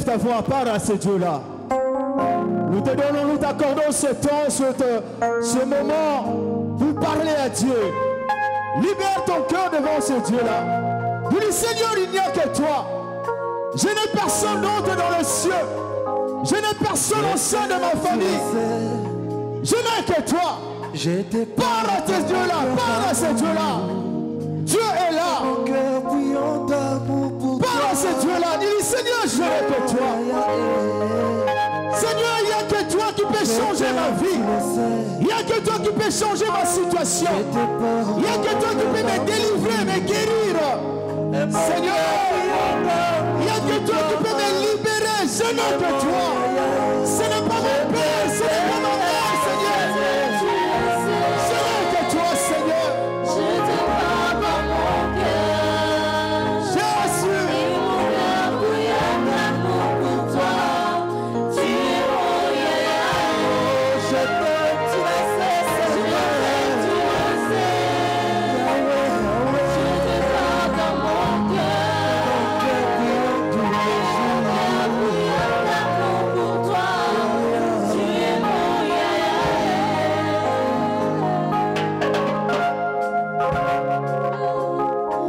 ta voix, parle à ce Dieu-là. Nous te donnons, nous t'accordons ce temps, ce moment pour parler à Dieu. Libère ton cœur devant ce Dieu-là. Dis, Seigneur, il n'y a que toi. Je n'ai personne d'autre dans le ciel. Je n'ai personne au sein de ma famille. Je n'ai que toi. Parle à ce Dieu-là, parle à ce Dieu-là. Dieu est là. Parle à ce Dieu-là. Dis, Seigneur, je n'ai que toi. Seigneur, il n'y a que toi qui peux changer ma vie. Il n'y a que toi qui peux changer ma situation. Il n'y a que toi qui peux me délivrer, me guérir. Seigneur, il n'y a que toi qui peux me libérer. Je n'ai que toi. Ce n'est pas mon Père, ce n'est pas ma mère, Seigneur. Je n'ai que toi, Seigneur. Je te parle dans mon cœur. Jésus.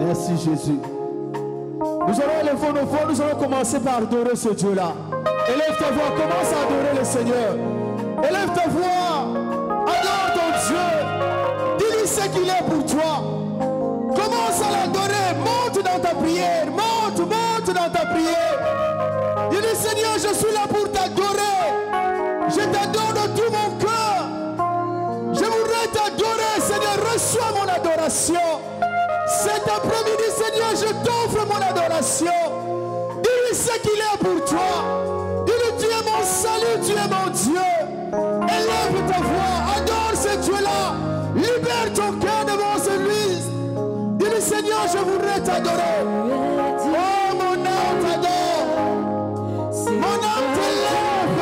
Merci Jésus. Nous allons élever nos voix, nous allons commencer par adorer ce Dieu-là. Élève ta voix, commence à adorer le Seigneur. Élève ta voix, adore ton Dieu. Dis-lui ce qu'il est pour toi. Commence à l'adorer, monte dans ta prière, monte dans ta prière. Dis-lui Seigneur, je suis là pour t'adorer. Je t'adore de tout mon cœur. Je voudrais t'adorer, Seigneur, reçois mon adoration. Cet après-midi, Seigneur, je t'offre mon adoration. Dis-lui ce qu'il est pour toi. Dis-lui, tu es mon salut, tu es mon Dieu. Élève ta voix, adore ce Dieu-là. Libère ton cœur devant celui. Dis-lui, Seigneur, je voudrais t'adorer. Oh, mon âme t'adore. Mon âme t'élève.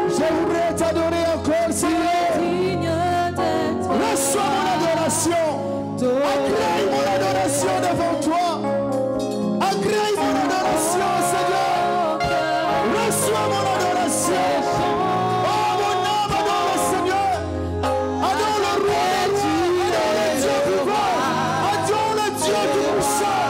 Je voudrais t'adorer encore, Seigneur. Reçois mon adoration. Agrée mon adoration devant toi. Agrée mon adoration, Seigneur. Reçois mon adoration. Oh, mon âme adore le Seigneur. Adore le roi des rois. Adore le Dieu vivant. Adore le Dieu tout-puissant.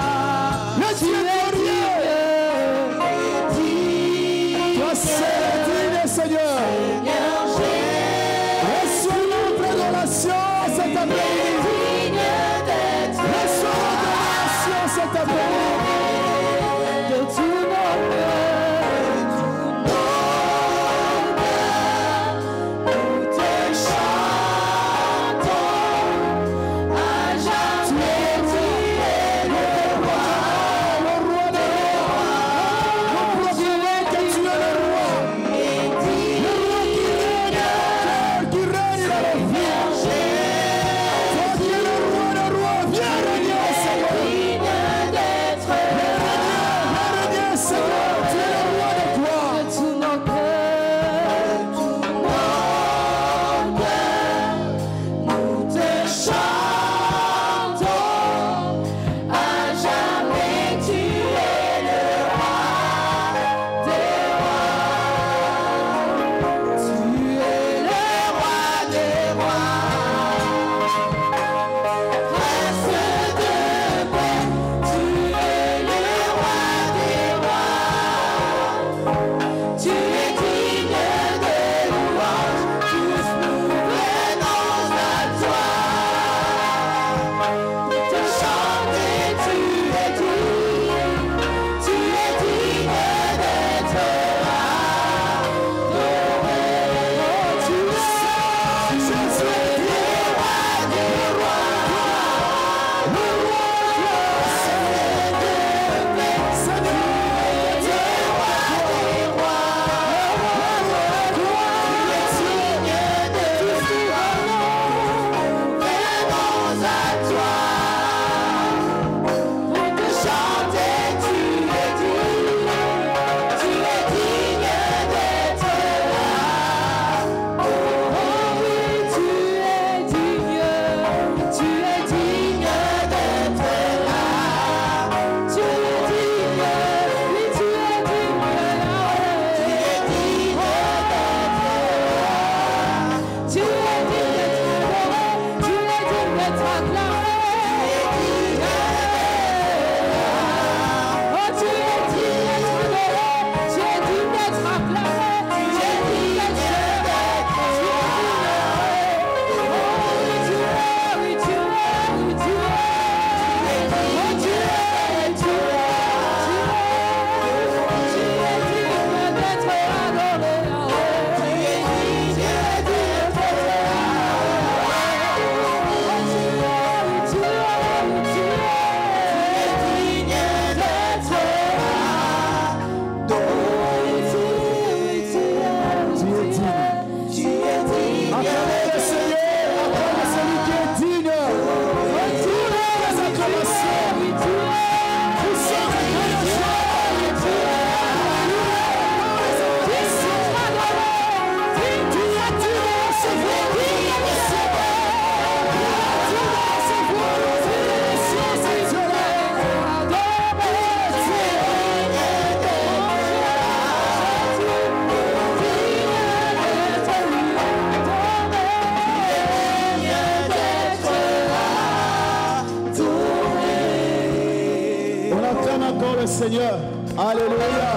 encore le Seigneur. Alléluia.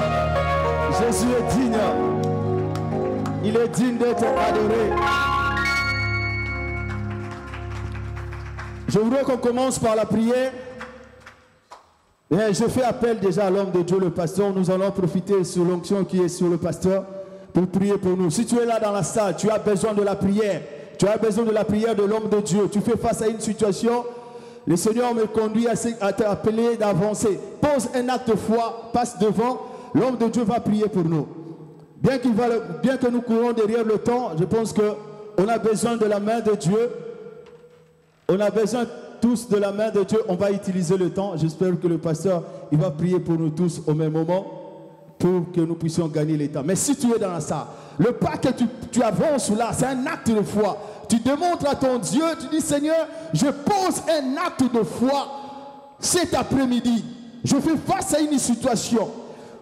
Jésus est digne. Il est digne d'être adoré. Je voudrais qu'on commence par la prière. Et je fais appel déjà à l'homme de Dieu, le pasteur. Nous allons profiter sur l'onction qui est sur le pasteur pour prier pour nous. Si tu es là dans la salle, tu as besoin de la prière. Tu as besoin de la prière de l'homme de Dieu. Tu fais face à une situation. Le Seigneur me conduit à t'appeler d'avancer. Pose un acte de foi, passe devant. L'homme de Dieu va prier pour nous. Bien que nous courons derrière le temps, je pense qu'on a besoin de la main de Dieu. On a besoin tous de la main de Dieu. On va utiliser le temps. J'espère que le pasteur il va prier pour nous tous au même moment pour que nous puissions gagner les temps. Mais si tu es dans la salle, le pas que tu avances là, c'est un acte de foi. Tu démontres à ton Dieu, tu dis Seigneur, je pose un acte de foi cet après-midi. Je fais face à une situation.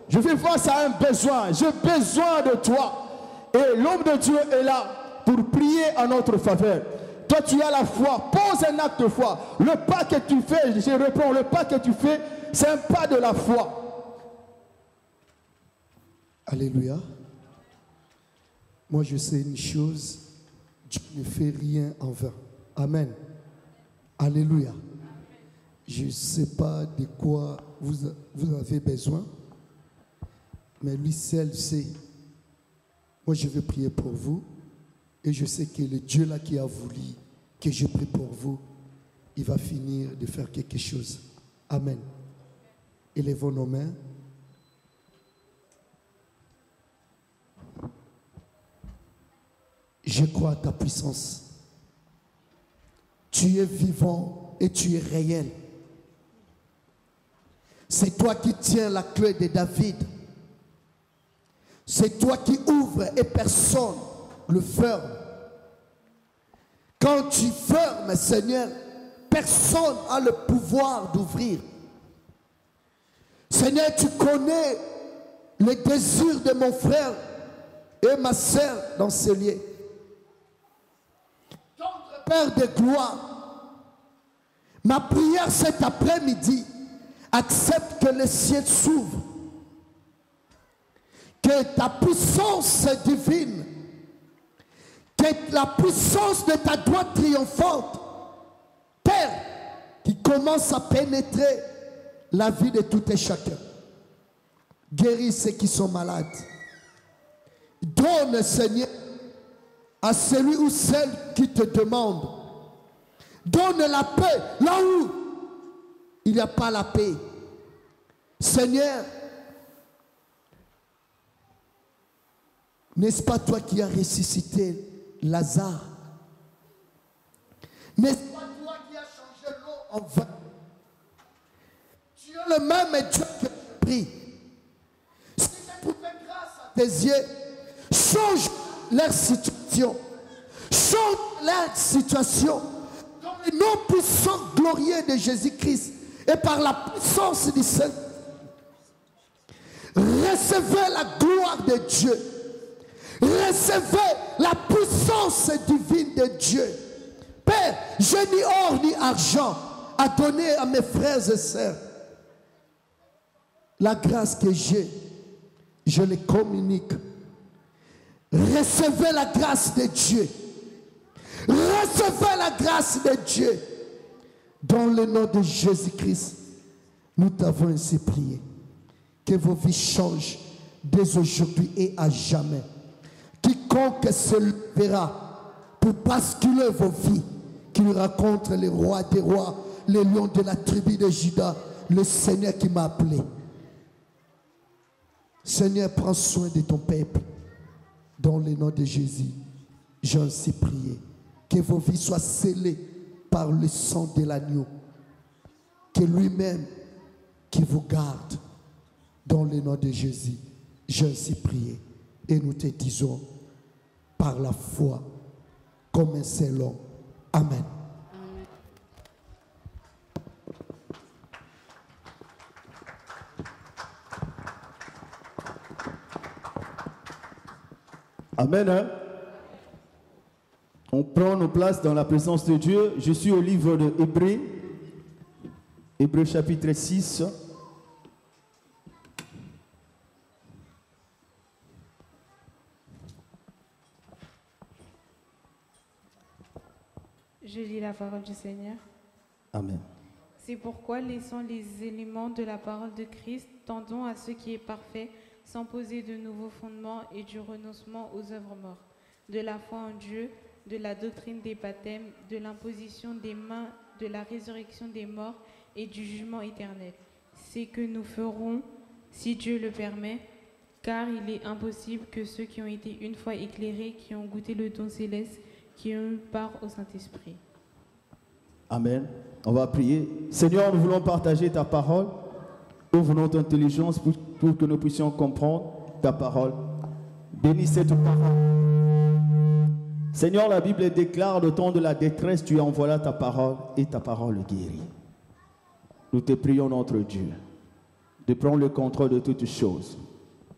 Je fais face à un besoin. J'ai besoin de toi. Et l'homme de Dieu est là pour prier en notre faveur. Toi, tu as la foi. Pose un acte de foi. Le pas que tu fais, je reprends, le pas que tu fais, c'est un pas de la foi. Alléluia. Moi, je sais une chose. Dieu ne fait rien en vain. Amen. Alléluia. Je ne sais pas de quoi vous avez besoin, mais lui seul sait. Moi, je vais prier pour vous. Et je sais que le Dieu là qui a voulu que je prie pour vous, il va finir de faire quelque chose. Amen. Élevons nos mains. Je crois à ta puissance. Tu es vivant et tu es réel. C'est toi qui tiens la clé de David. C'est toi qui ouvres et personne le ferme. Quand tu fermes, Seigneur, personne n'a le pouvoir d'ouvrir. Seigneur, tu connais les désirs de mon frère et ma sœur dans ce lieu. Père de gloire, ma prière cet après-midi, accepte que le ciel s'ouvre, que ta puissance divine, que la puissance de ta droite triomphante, Père, qui commence à pénétrer la vie de tout et chacun. Guéris ceux qui sont malades. Donne, Seigneur, à celui ou celle qui te demande. Donne la paix là où il n'y a pas la paix. Seigneur, n'est-ce pas toi qui as ressuscité Lazare? N'est-ce pas toi qui as changé l'eau en vin? Tu es le même Dieu que je prie. Si je trouvais grâce à tes yeux, change leur situation. Change leur situation. Dans le nom puissant, glorieux de Jésus-Christ et par la puissance du Saint. Recevez la gloire de Dieu. Recevez la puissance divine de Dieu. Père, je n'ai or ni argent à donner à mes frères et sœurs. La grâce que j'ai, je les communique. Recevez la grâce de Dieu. Recevez la grâce de Dieu. Dans le nom de Jésus-Christ, nous t'avons ainsi prié. Que vos vies changent dès aujourd'hui et à jamais. Quiconque se lèvera pour basculer vos vies, qu'il rencontre les rois des rois, les lions de la tribu de Juda, le Seigneur qui m'a appelé. Seigneur, prends soin de ton peuple. Dans le nom de Jésus, j'ai ainsi prié. Que vos vies soient scellées par le sang de l'agneau. Que lui-même qui vous garde. Dans le nom de Jésus, j'ai ainsi prié. Et nous te disons, par la foi, comme un seul homme. Amen. Amen. Hein? On prend nos places dans la présence de Dieu. Je suis au livre de Hébreux. Hébreux chapitre 6. Je lis la parole du Seigneur. Amen. C'est pourquoi, laissant les éléments de la parole de Christ, tendons à ce qui est parfait, sans poser de nouveaux fondements et du renoncement aux œuvres mortes, de la foi en Dieu, de la doctrine des baptêmes, de l'imposition des mains, de la résurrection des morts et du jugement éternel. C'est que nous ferons, si Dieu le permet, car il est impossible que ceux qui ont été une fois éclairés, qui ont goûté le don céleste, qui ont eu part au Saint-Esprit. Amen. On va prier. Seigneur, nous voulons partager ta parole. Ouvre notre intelligence pour que nous puissions comprendre ta parole. Bénis cette parole. Seigneur, la Bible déclare, le temps de la détresse, tu envoies ta parole et ta parole guérit. Nous te prions, notre Dieu, de prendre le contrôle de toutes choses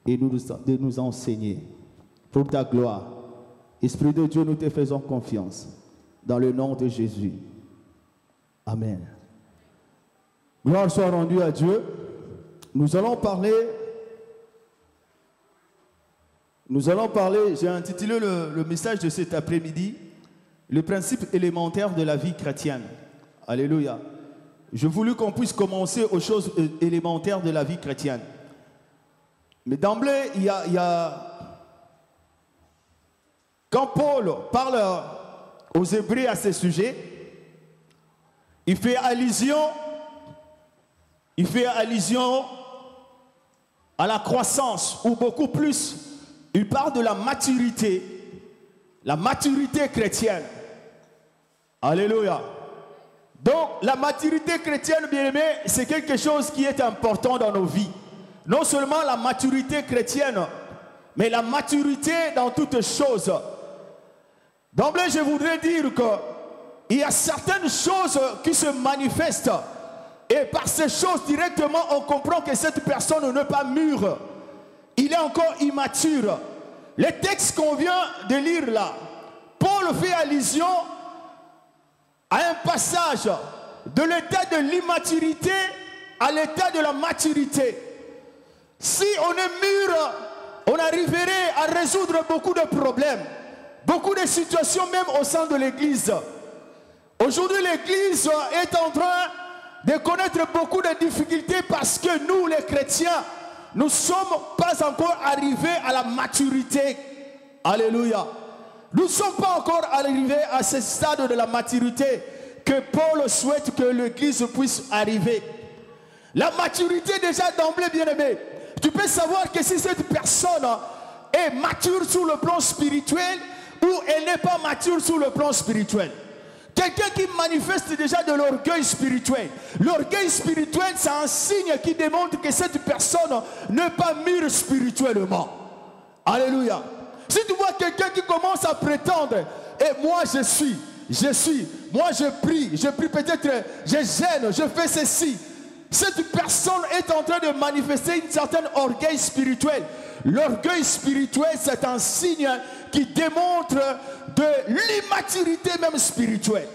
et de nous enseigner pour ta gloire. Esprit de Dieu, nous te faisons confiance dans le nom de Jésus. Amen. Gloire soit rendue à Dieu. Nous allons parler, j'ai intitulé le message de cet après-midi, le principe élémentaire de la vie chrétienne. Alléluia. Je voulais qu'on puisse commencer aux choses élémentaires de la vie chrétienne. Mais d'emblée, il y a quand Paul parle aux Hébreux à ce sujet, il fait allusion à la croissance, ou beaucoup plus, il parle de la maturité chrétienne. Alléluia. Donc, la maturité chrétienne, bien aimé, c'est quelque chose qui est important dans nos vies. Non seulement la maturité chrétienne, mais la maturité dans toutes choses. D'emblée, je voudrais dire qu'il y a certaines choses qui se manifestent. Et par ces choses, directement, on comprend que cette personne n'est pas mûre. Il est encore immature. Le texte qu'on vient de lire là, Paul fait allusion à un passage de l'état de l'immaturité à l'état de la maturité. Si on est mûr, on arriverait à résoudre beaucoup de problèmes, beaucoup de situations même au sein de l'Église. Aujourd'hui, l'Église est en train de connaître beaucoup de difficultés parce que nous, les chrétiens, nous ne sommes pas encore arrivés à la maturité. Alléluia. Nous ne sommes pas encore arrivés à ce stade de la maturité que Paul souhaite que l'Église puisse arriver. La maturité, déjà d'emblée, bien-aimé, tu peux savoir que si cette personne est mature sur le plan spirituel ou elle n'est pas mature sur le plan spirituel. Quelqu'un qui manifeste déjà de l'orgueil spirituel. L'orgueil spirituel, c'est un signe qui démontre que cette personne n'est pas mûre spirituellement. Alléluia. Si tu vois quelqu'un qui commence à prétendre, et moi je suis, moi je prie peut-être, je gêne, je fais ceci. Cette personne est en train de manifester une certaine orgueil spirituel. L'orgueil spirituel, c'est un signe qui démontre de l'immaturité même spirituelle.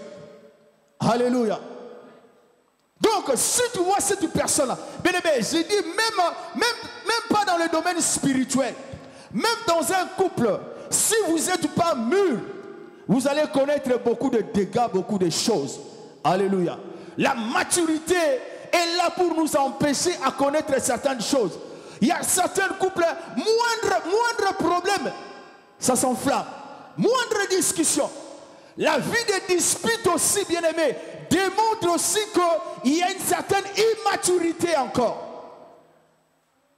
Alléluia. Donc, si tu vois cette personne-là, bien aimé, j'ai dit même pas dans le domaine spirituel, même dans un couple, si vous n'êtes pas mûr, vous allez connaître beaucoup de dégâts, beaucoup de choses. Alléluia. La maturité est là pour nous empêcher à connaître certaines choses. Il y a certains couples, moindre problème, ça s'enflamme. Moindre discussion. La vie des disputes aussi, bien aimé, démontre aussi qu'il y a une certaine immaturité encore.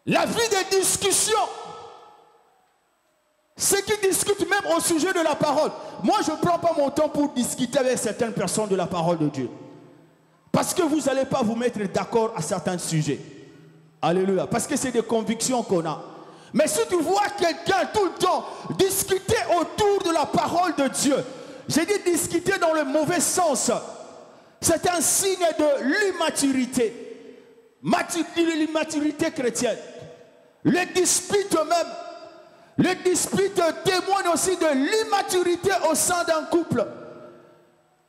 La vie des discussions. Ceux qui discutent même au sujet de la parole. Moi, je ne prends pas mon temps pour discuter avec certaines personnes de la parole de Dieu. Parce que vous n'allez pas vous mettre d'accord à certains sujets. Alléluia. Parce que c'est des convictions qu'on a. Mais si tu vois quelqu'un tout le temps discuter autour de la parole de Dieu, j'ai dit discuter dans le mauvais sens, c'est un signe de l'immaturité. L'immaturité chrétienne. Les disputes témoignent aussi de l'immaturité au sein d'un couple.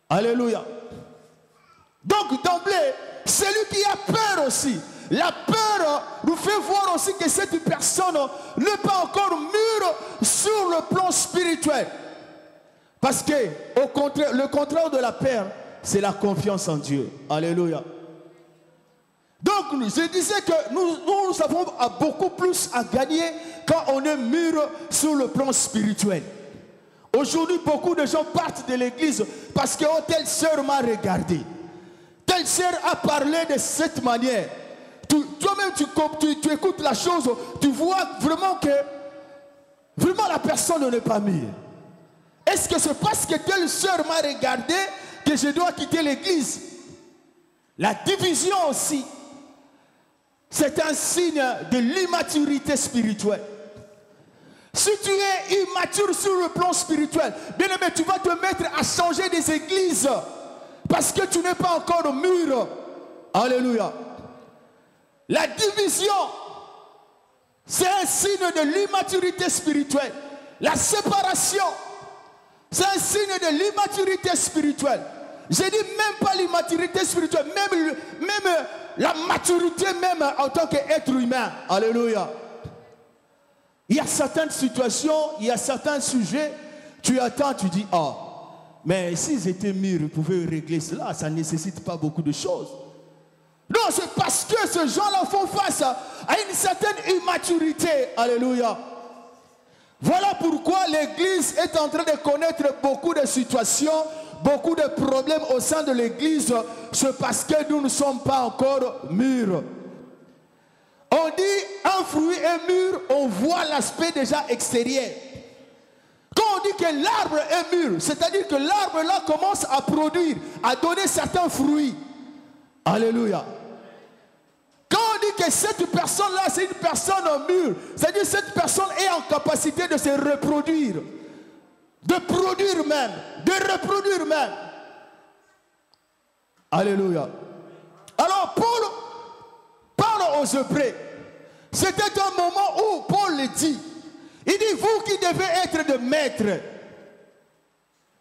Alléluia. Donc d'emblée, celui qui a peur aussi, la peur nous fait voir aussi que cette personne n'est pas encore mûre sur le plan spirituel. Parce que au contraire, le contraire de la peur, c'est la confiance en Dieu. Alléluia. Donc, je disais que nous avons beaucoup plus à gagner quand on est mûr sur le plan spirituel. Aujourd'hui, beaucoup de gens partent de l'église parce que oh, telle sœur m'a regardé. Telle sœur a parlé de cette manière. Toi-même, tu écoutes la chose, tu vois vraiment que vraiment la personne n'est pas mûre. Est-ce que c'est parce que telle sœur m'a regardé que je dois quitter l'église? La division aussi, c'est un signe de l'immaturité spirituelle. Si tu es immature sur le plan spirituel, bien aimé, tu vas te mettre à changer des églises parce que tu n'es pas encore mûr. Alléluia. La division, c'est un signe de l'immaturité spirituelle. La séparation, c'est un signe de l'immaturité spirituelle. Je dis même pas l'immaturité spirituelle, même la maturité même en tant qu'être humain. Alléluia. Il y a certaines situations, il y a certains sujets, tu attends, tu dis, ah, mais s'ils étaient mûrs, ils pouvaient régler cela, ça ne nécessite pas beaucoup de choses. Non, c'est parce que ces gens-là font face à une certaine immaturité. Alléluia. Voilà pourquoi l'Église est en train de connaître beaucoup de situations, beaucoup de problèmes au sein de l'Église. C'est parce que nous ne sommes pas encore mûrs. On dit un fruit est mûr, on voit l'aspect déjà extérieur. Quand on dit que l'arbre est mûr, c'est-à-dire que l'arbre là commence à produire, à donner certains fruits. Alléluia. Quand on dit que cette personne-là, c'est une personne mûre, c'est-à-dire que cette personne est en capacité de se reproduire, de produire même, de reproduire même. Alléluia. Alors Paul parle aux Hébreux. C'était un moment où Paul le dit. Il dit, vous qui devez être de maîtres,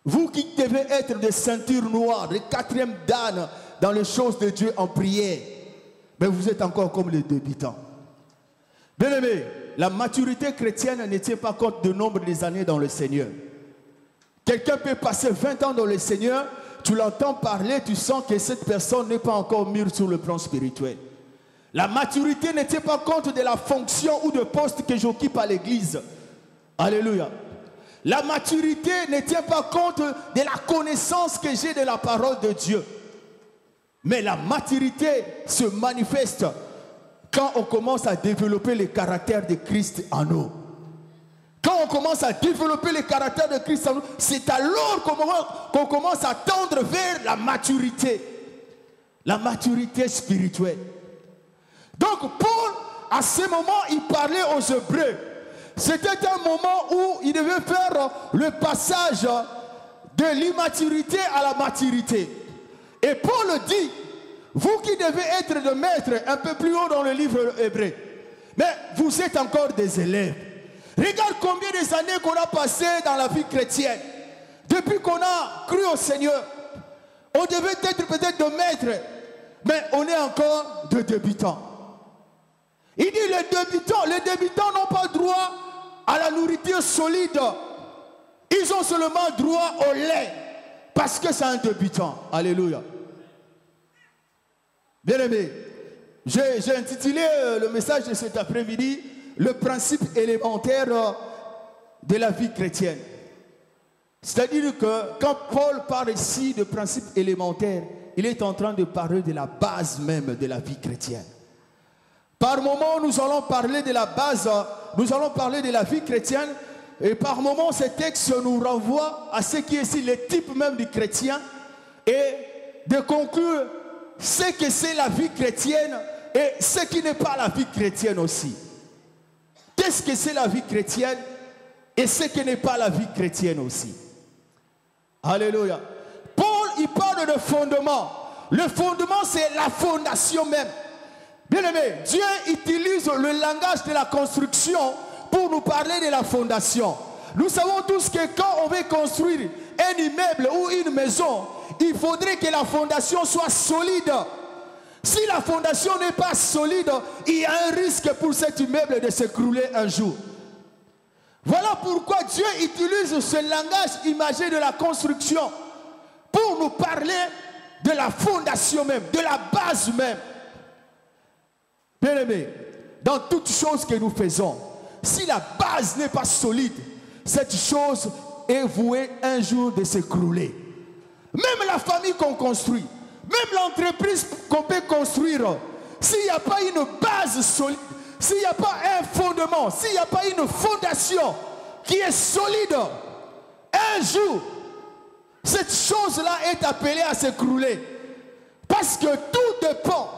vous qui devez être de ceinture noire, de 4e dan dans les choses de Dieu en prière, mais vous êtes encore comme les débutants. Bien-aimés, la maturité chrétienne ne tient pas compte du nombre des années dans le Seigneur. Quelqu'un peut passer 20 ans dans le Seigneur, tu l'entends parler, tu sens que cette personne n'est pas encore mûre sur le plan spirituel. La maturité ne tient pas compte de la fonction ou de poste que j'occupe à l'église. Alléluia. La maturité ne tient pas compte de la connaissance que j'ai de la parole de Dieu. Mais la maturité se manifeste quand on commence à développer le caractère de Christ en nous. Quand on commence à développer le caractère de Christ en nous, c'est alors qu'on commence à tendre vers la maturité spirituelle. Donc Paul, à ce moment, il parlait aux Hébreux. C'était un moment où il devait faire le passage de l'immaturité à la maturité. Et Paul dit, vous qui devez être de maîtres, un peu plus haut dans le livre hébreu, mais vous êtes encore des élèves. Regarde combien des années qu'on a passé dans la vie chrétienne. Depuis qu'on a cru au Seigneur, on devait être peut-être de maîtres, mais on est encore de débutants. Il dit les débutants n'ont pas droit à la nourriture solide. Ils ont seulement droit au lait. Parce que c'est un débutant. Alléluia. Bien aimé, j'ai intitulé le message de cet après-midi, le principe élémentaire de la vie chrétienne. C'est-à-dire que quand Paul parle ici de principe élémentaire, il est en train de parler de la base même de la vie chrétienne. Par moments, nous allons parler de la base, nous allons parler de la vie chrétienne. Et par moments, ces textes nous renvoient à ce qui est ici le type même du chrétien. Et de conclure ce que c'est la vie chrétienne et ce qui n'est pas la vie chrétienne aussi. Qu'est-ce que c'est la vie chrétienne et ce qui n'est pas la vie chrétienne aussi. Alléluia. Paul, il parle de fondement. Le fondement, c'est la fondation même. Bien-aimé, Dieu utilise le langage de la construction pour nous parler de la fondation. Nous savons tous que quand on veut construire un immeuble ou une maison, il faudrait que la fondation soit solide. Si la fondation n'est pas solide, il y a un risque pour cet immeuble de s'écrouler un jour. Voilà pourquoi Dieu utilise ce langage imagé de la construction pour nous parler de la fondation même, de la base même. Bien-aimés, dans toutes choses que nous faisons, si la base n'est pas solide, cette chose est vouée un jour de s'écrouler. Même la famille qu'on construit, même l'entreprise qu'on peut construire, s'il n'y a pas une base solide, s'il n'y a pas un fondement, s'il n'y a pas une fondation qui est solide, un jour, cette chose-là est appelée à s'écrouler. Parce que tout dépend,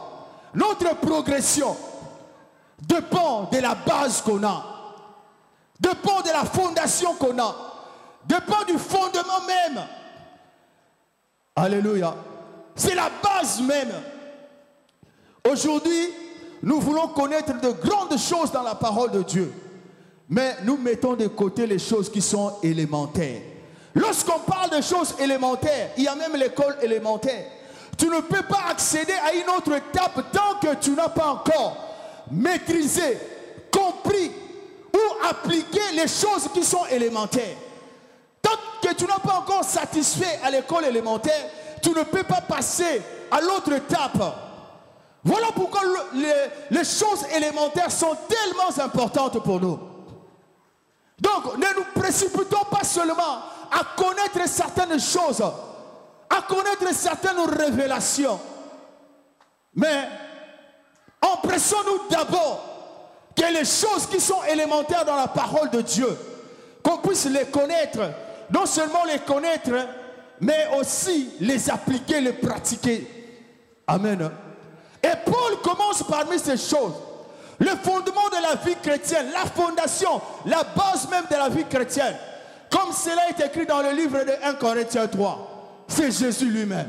notre progression dépend de la base qu'on a, dépend de la fondation qu'on a, dépend du fondement même. Alléluia. C'est la base même. Aujourd'hui, nous voulons connaître de grandes choses dans la parole de Dieu. Mais nous mettons de côté les choses qui sont élémentaires. Lorsqu'on parle de choses élémentaires, il y a même l'école élémentaire. Tu ne peux pas accéder à une autre étape tant que tu n'as pas encore maîtrisé, compris ou appliqué les choses qui sont élémentaires. Tant que tu n'as pas encore satisfait à l'école élémentaire, tu ne peux pas passer à l'autre étape. Voilà pourquoi les choses élémentaires sont tellement importantes pour nous. Donc, ne nous précipitons pas seulement à connaître certaines choses, à connaître certaines révélations, mais empressons-nous d'abord que les choses qui sont élémentaires dans la parole de Dieu, qu'on puisse les connaître, non seulement les connaître, mais aussi les appliquer, les pratiquer. Amen. Et Paul commence parmi ces choses. Le fondement de la vie chrétienne, la fondation, la base même de la vie chrétienne. Comme cela est écrit dans le livre de 1 Corinthiens 3. C'est Jésus lui-même.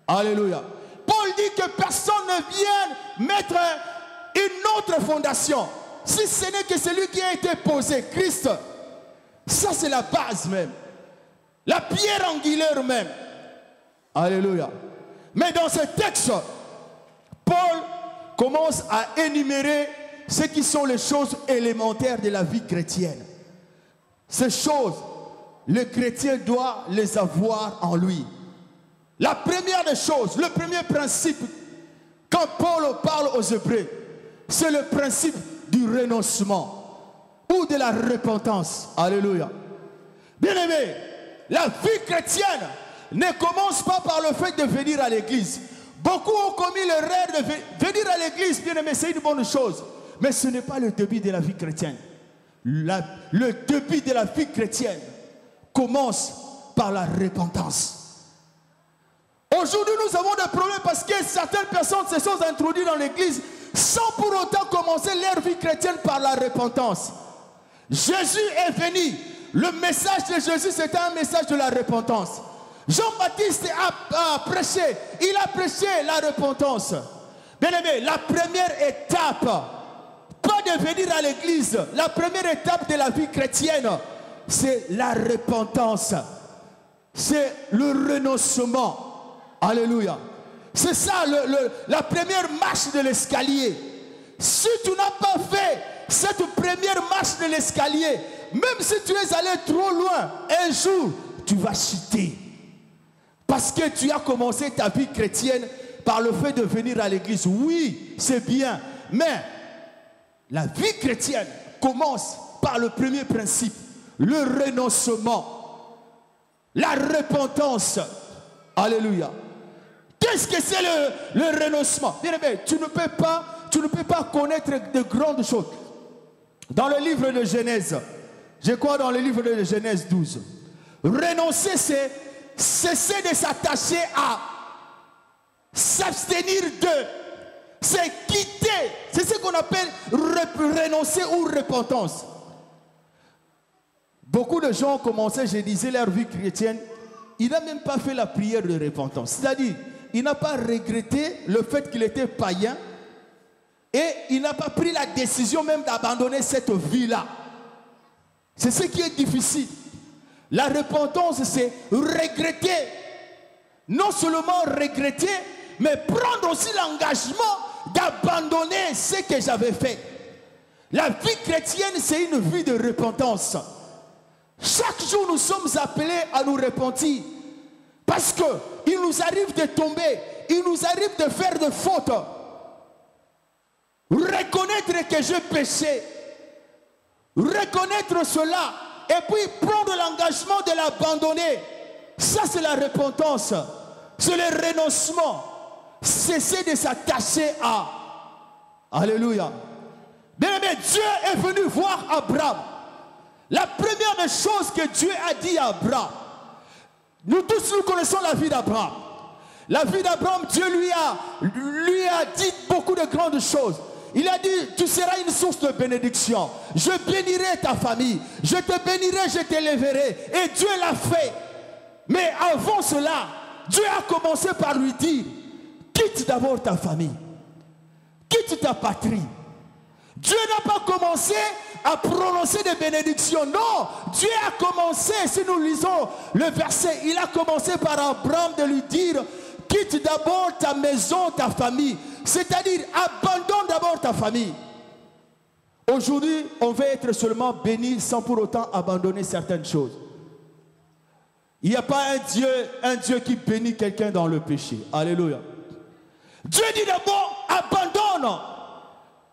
Alléluia. Paul dit que personne ne vienne mettre une autre fondation, si ce n'est que celui qui a été posé, Christ. Ça c'est la base même. La pierre angulaire même. Alléluia. Mais dans ce texte, Paul commence à énumérer ce qui sont les choses élémentaires de la vie chrétienne. Ces choses, le chrétien doit les avoir en lui. La première des choses, le premier principe, quand Paul parle aux Hébreux, c'est le principe du renoncement ou de la repentance. Alléluia. Bien-aimés, la vie chrétienne ne commence pas par le fait de venir à l'église. Beaucoup ont commis l'erreur de venir à l'église, bien aimé, c'est une bonne chose. Mais ce n'est pas le début de la vie chrétienne. Le début de la vie chrétienne commence par la repentance. Aujourd'hui, nous avons des problèmes parce que certaines personnes se sont introduites dans l'église sans pour autant commencer leur vie chrétienne par la repentance. Jésus est venu. Le message de Jésus, c'était un message de la repentance. Jean-Baptiste a prêché, il a prêché la repentance. Bien aimé, la première étape, pas de venir à l'église, la première étape de la vie chrétienne, c'est la repentance. C'est le renoncement. Alléluia. C'est ça la première marche de l'escalier. Si tu n'as pas fait cette première marche de l'escalier, même si tu es allé trop loin, un jour, tu vas chuter. Parce que tu as commencé ta vie chrétienne par le fait de venir à l'église. Oui, c'est bien. Mais la vie chrétienne commence par le premier principe, le renoncement, la repentance. Alléluia. Qu'est-ce que c'est le renoncement? Bien aimé, tu ne peux pas connaître de grandes choses. Dans le livre de Genèse, je crois dans le livre de Genèse 12, renoncer, c'est cesser de s'attacher à, s'abstenir de, c'est quitter. C'est ce qu'on appelle renoncer ou repentance. Beaucoup de gens ont commencé, je disais, leur vie chrétienne. Il n'a même pas fait la prière de repentance. C'est-à-dire, il n'a pas regretté le fait qu'il était païen et il n'a pas pris la décision même d'abandonner cette vie-là. C'est ce qui est difficile. La repentance, c'est regretter. Non seulement regretter, mais prendre aussi l'engagement d'abandonner ce que j'avais fait. La vie chrétienne, c'est une vie de repentance. Chaque jour, nous sommes appelés à nous repentir. Parce qu'il nous arrive de tomber, il nous arrive de faire des fautes. Reconnaître que j'ai péché. Reconnaître cela. Et puis prendre l'engagement de l'abandonner. Ça, c'est la repentance. C'est le renoncement. Cesser de s'attacher à. Alléluia. Bien-aimé, Dieu est venu voir Abraham. La première des choses que Dieu a dit à Abraham. Nous tous, nous connaissons la vie d'Abraham. La vie d'Abraham, Dieu lui a dit beaucoup de grandes choses. Il a dit, tu seras une source de bénédiction. Je bénirai ta famille. Je te bénirai, je t'élèverai. Et Dieu l'a fait. Mais avant cela, Dieu a commencé par lui dire, quitte d'abord ta famille. Quitte ta patrie. Dieu n'a pas commencé à prononcer des bénédictions. Non, Dieu a commencé, si nous lisons le verset, il a commencé par Abraham de lui dire, quitte d'abord ta maison, ta famille. C'est-à-dire, abandonne d'abord ta famille. Aujourd'hui, on veut être seulement béni sans pour autant abandonner certaines choses. Il n'y a pas un Dieu qui bénit quelqu'un dans le péché. Alléluia. Dieu dit d'abord, abandonne.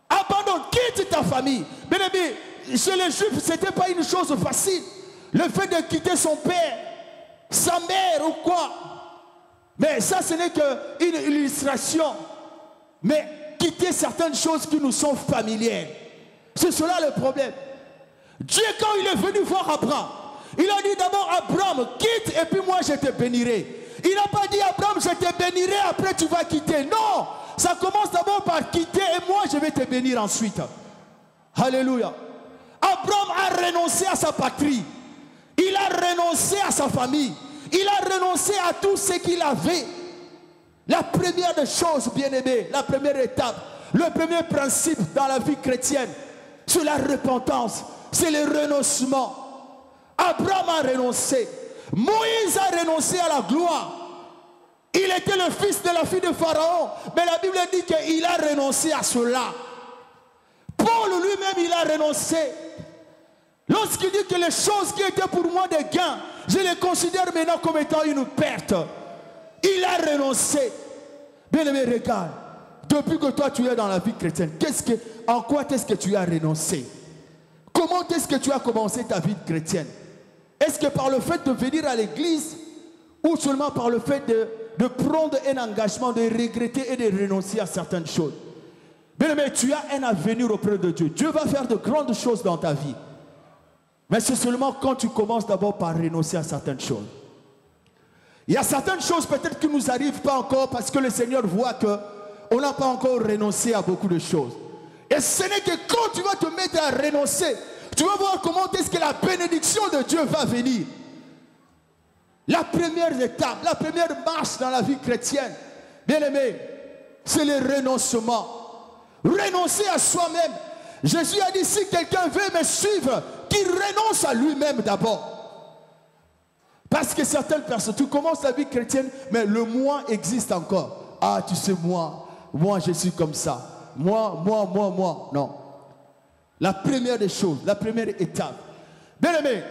Abandonne, quitte ta famille. Bien aimé, chez les Juifs, ce n'était pas une chose facile. Le fait de quitter son père, sa mère ou quoi. Mais ça, ce n'est qu'une illustration. Mais quitter certaines choses qui nous sont familières. C'est cela le problème. Dieu, quand il est venu voir Abraham, il a dit d'abord, Abraham, quitte et puis moi je te bénirai. Il n'a pas dit, Abraham, je te bénirai, après tu vas quitter. Non, ça commence d'abord par quitter et moi je vais te bénir ensuite. Alléluia. Abraham a renoncé à sa patrie. Il a renoncé à sa famille. Il a renoncé à tout ce qu'il avait. La première des choses, bien-aimés, la première étape, le premier principe dans la vie chrétienne, c'est la repentance, c'est le renoncement. Abraham a renoncé. Moïse a renoncé à la gloire. Il était le fils de la fille de Pharaon, mais la Bible dit qu'il a renoncé à cela. Paul lui-même, il a renoncé. Lorsqu'il dit que les choses qui étaient pour moi des gains, je les considère maintenant comme étant une perte. Il a renoncé. Bien-aimé, regarde. Depuis que toi tu es dans la vie chrétienne, en quoi est-ce que tu as renoncé? Comment est-ce que tu as commencé ta vie chrétienne? Est-ce que par le fait de venir à l'église ou seulement par le fait de prendre un engagement, de regretter et de renoncer à certaines choses? Bien-aimé, tu as un avenir auprès de Dieu. Dieu va faire de grandes choses dans ta vie. Mais c'est seulement quand tu commences d'abord par renoncer à certaines choses. Il y a certaines choses peut-être qui ne nous arrivent pas encore parce que le Seigneur voit qu'on n'a pas encore renoncé à beaucoup de choses. Et ce n'est que quand tu vas te mettre à renoncer, tu vas voir comment est-ce que la bénédiction de Dieu va venir. La première étape, la première marche dans la vie chrétienne, bien aimé, c'est le renoncement. Renoncer à soi-même. Jésus a dit, si quelqu'un veut me suivre, qu'il renonce à lui-même d'abord. Parce que certaines personnes, tu commences la vie chrétienne, mais le moi existe encore. Ah, tu sais, moi je suis comme ça. Moi. Non. La première des choses, la première étape. Bien aimé,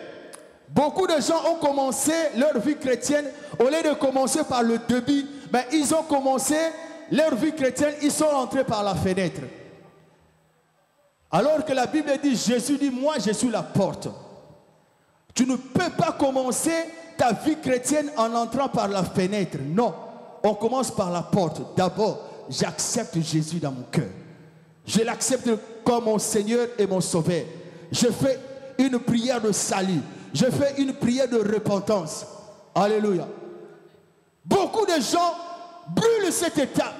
beaucoup de gens ont commencé leur vie chrétienne, au lieu de commencer par le début, mais ils ont commencé leur vie chrétienne, ils sont rentrés par la fenêtre. Alors que la Bible dit, Jésus dit, moi je suis la porte. Tu ne peux pas commencer ta vie chrétienne en entrant par la fenêtre. Non, on commence par la porte. D'abord, j'accepte Jésus dans mon cœur. Je l'accepte comme mon Seigneur et mon Sauveur. Je fais une prière de salut. Je fais une prière de repentance. Alléluia. Beaucoup de gens brûlent cette étape.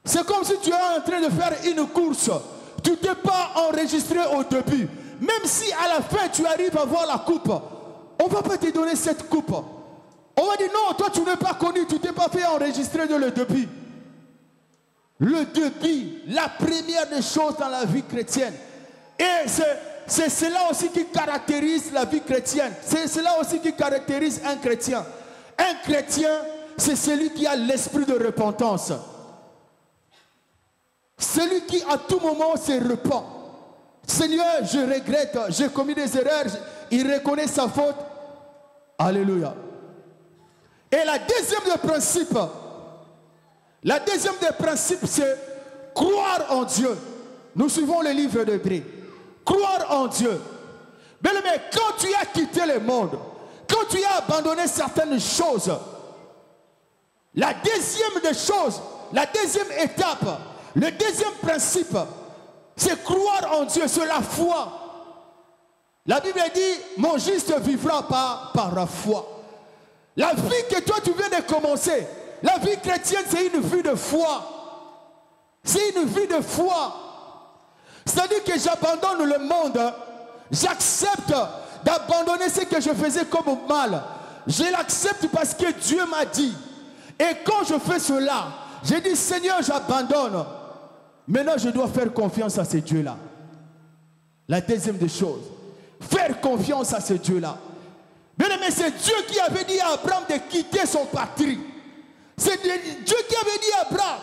C'est comme si tu es en train de faire une course. Tu ne t'es pas enregistré au début. Même si à la fin tu arrives à voir la coupe, on ne va pas te donner cette coupe. On va dire non, toi tu n'es pas connu, tu ne t'es pas fait enregistrer de le début. Le début, la première des choses dans la vie chrétienne. Et c'est cela aussi qui caractérise la vie chrétienne. C'est cela aussi qui caractérise un chrétien. Un chrétien, c'est celui qui a l'esprit de repentance. Celui qui à tout moment se repent. Seigneur, je regrette, j'ai commis des erreurs, il reconnaît sa faute. Alléluia. Et la deuxième des principes, c'est croire en Dieu. Nous suivons le livre d'Hébreux. Croire en Dieu. Mais quand tu as quitté le monde, quand tu as abandonné certaines choses, la deuxième étape, le deuxième principe, c'est croire en Dieu, c'est la foi. La Bible dit, mon juste vivra par la foi. La vie que toi tu viens de commencer, la vie chrétienne, c'est une vie de foi. C'est une vie de foi. C'est-à-dire que j'abandonne le monde, j'accepte d'abandonner ce que je faisais comme mal. Je l'accepte parce que Dieu m'a dit. Et quand je fais cela, je dis, Seigneur, j'abandonne. Maintenant, je dois faire confiance à ce Dieu-là. La deuxième des choses, faire confiance à ce Dieu-là. Bien aimé, c'est Dieu qui avait dit à Abraham de quitter son patrie. C'est Dieu qui avait dit à Abraham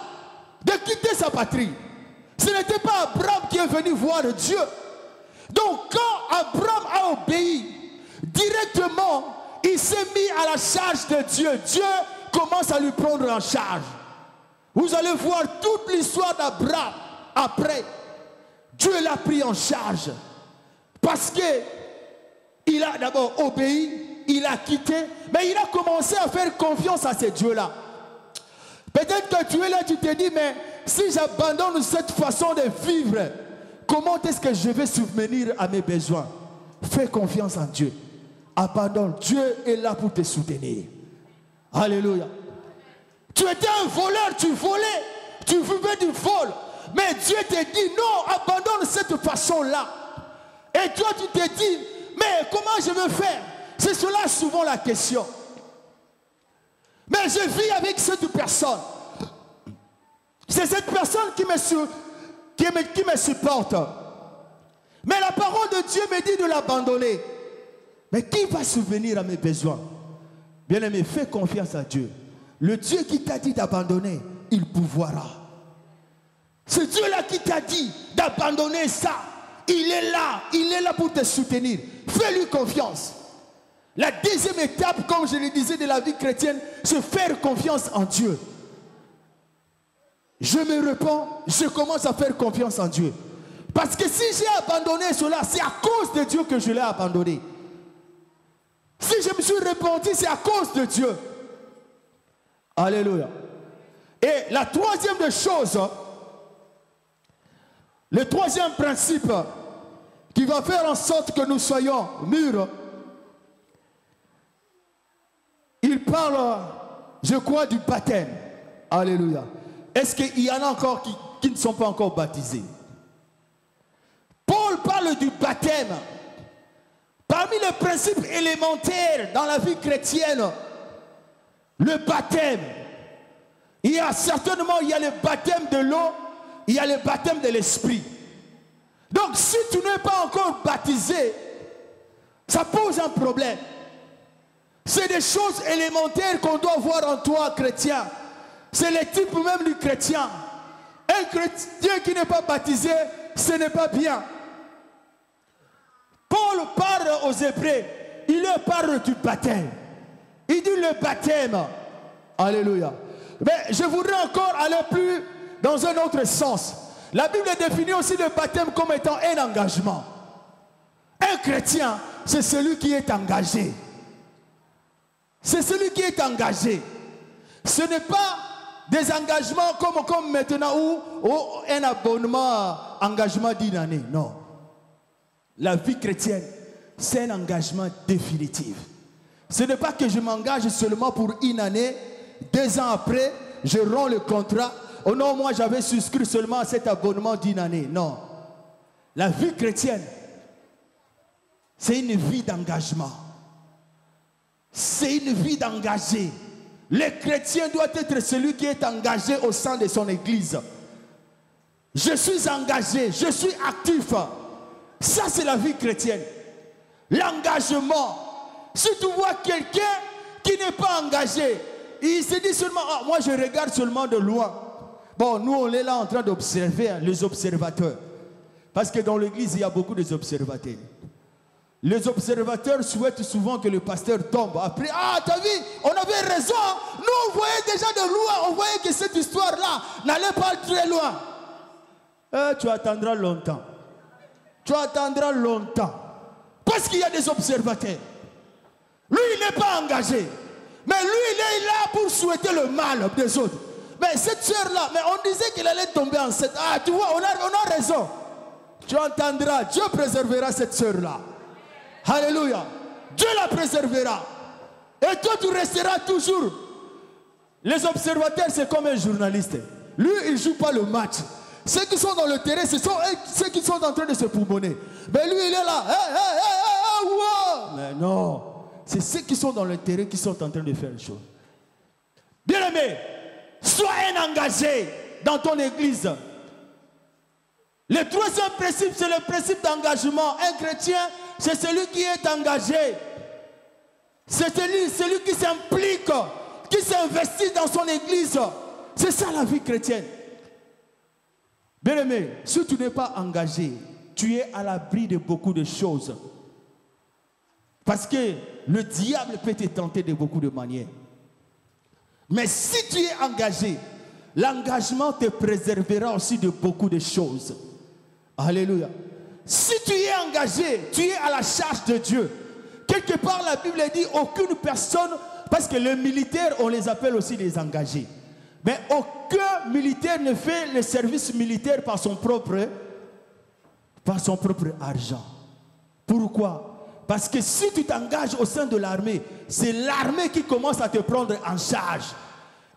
de quitter sa patrie. Ce n'était pas Abraham qui est venu voir Dieu. Donc quand Abraham a obéi, directement, il s'est mis à la charge de Dieu. Dieu commence à lui prendre en charge. Vous allez voir toute l'histoire d'Abraham. Après, Dieu l'a pris en charge. Parce qu'il a d'abord obéi, il a quitté, mais il a commencé à faire confiance à ce Dieu-là. Peut-être que tu es là, tu te dis, mais si j'abandonne cette façon de vivre, comment est-ce que je vais subvenir à mes besoins? Fais confiance en Dieu. Abandonne. Dieu est là pour te soutenir. Alléluia. Tu étais un voleur, tu volais, tu vivais du vol. Mais Dieu te dit, non, abandonne cette façon-là. Et toi, tu te dis, mais comment je veux faire? C'est cela souvent la question. Mais je vis avec cette personne. C'est cette personne qui me supporte. Mais la parole de Dieu me dit de l'abandonner. Mais qui va subvenir à mes besoins? Bien-aimé, fais confiance à Dieu. Le Dieu qui t'a dit d'abandonner, il pourvoira. Ce Dieu-là qui t'a dit d'abandonner ça, il est là pour te soutenir. Fais-lui confiance. La deuxième étape, comme je le disais, de la vie chrétienne, c'est faire confiance en Dieu. Je me repens, je commence à faire confiance en Dieu. Parce que si j'ai abandonné cela, c'est à cause de Dieu que je l'ai abandonné. Si je me suis repenti, c'est à cause de Dieu. Alléluia. Et la troisième des choses, le troisième principe qui va faire en sorte que nous soyons mûrs, il parle, je crois, du baptême. Alléluia. Est-ce qu'il y en a encore qui ne sont pas encore baptisés? Paul parle du baptême. Parmi les principes élémentaires dans la vie chrétienne, le baptême. Il y a le baptême de l'eau, il y a le baptême de l'esprit. Donc si tu n'es pas encore baptisé, ça pose un problème. C'est des choses élémentaires qu'on doit voir en toi, chrétien. C'est le type même du chrétien. Un chrétien qui n'est pas baptisé, ce n'est pas bien. Paul parle aux Hébreux, il leur parle du baptême. Il dit le baptême. Alléluia. Mais je voudrais encore aller plus dans un autre sens. La Bible définit aussi le baptême comme étant un engagement. Un chrétien, c'est celui qui est engagé. C'est celui qui est engagé. Ce n'est pas des engagements comme maintenant ou un abonnement, engagement d'une année. Non. La vie chrétienne, c'est un engagement définitif. Ce n'est pas que je m'engage seulement pour une année, 2 ans après, je rends le contrat. Oh non, moi j'avais souscrit seulement à cet abonnement d'une année. Non. La vie chrétienne, c'est une vie d'engagement. C'est une vie d'engagé. Le chrétien doit être celui qui est engagé au sein de son église. Je suis engagé, je suis actif. Ça, c'est la vie chrétienne. L'engagement. Si tu vois quelqu'un qui n'est pas engagé, il se dit seulement, ah, moi je regarde seulement de loin. Bon, nous, on est là en train d'observer les observateurs. Parce que dans l'église, il y a beaucoup d'observateurs. Les observateurs souhaitent souvent que le pasteur tombe. Après, ah, t'as vu, on avait raison. Nous, on voyait déjà de loin. On voyait que cette histoire-là n'allait pas très loin. Tu attendras longtemps. Tu attendras longtemps. Parce qu'il y a des observateurs. Lui, il n'est pas engagé. Mais lui, il est là pour souhaiter le mal des autres. Mais cette soeur-là, mais on disait qu'elle allait tomber enceinte. Ah, tu vois, on a raison. Tu entendras, Dieu préservera cette soeur-là. Alléluia. Dieu la préservera. Et toi, tu resteras toujours. Les observateurs, c'est comme un journaliste. Lui, il ne joue pas le match. Ceux qui sont dans le terrain, ce sont ceux qui sont en train de se pouponner. Mais lui, il est là. Wow. Mais non. C'est ceux qui sont dans le terrain qui sont en train de faire les choses. Bien-aimé, sois un engagé dans ton église. Le troisième principe, c'est le principe d'engagement. Un chrétien, c'est celui qui est engagé. C'est celui qui s'implique, qui s'investit dans son église. C'est ça la vie chrétienne. Bien-aimé, si tu n'es pas engagé, tu es à l'abri de beaucoup de choses. Parce que le diable peut te tenter de beaucoup de manières. Mais si tu es engagé, l'engagement te préservera aussi de beaucoup de choses. Alléluia. Si tu es engagé, tu es à la charge de Dieu. Quelque part, la Bible dit aucune personne, parce que les militaires, on les appelle aussi des engagés. Mais aucun militaire ne fait le service militaire par son propre argent. Pourquoi? Parce que si tu t'engages au sein de l'armée, c'est l'armée qui commence à te prendre en charge.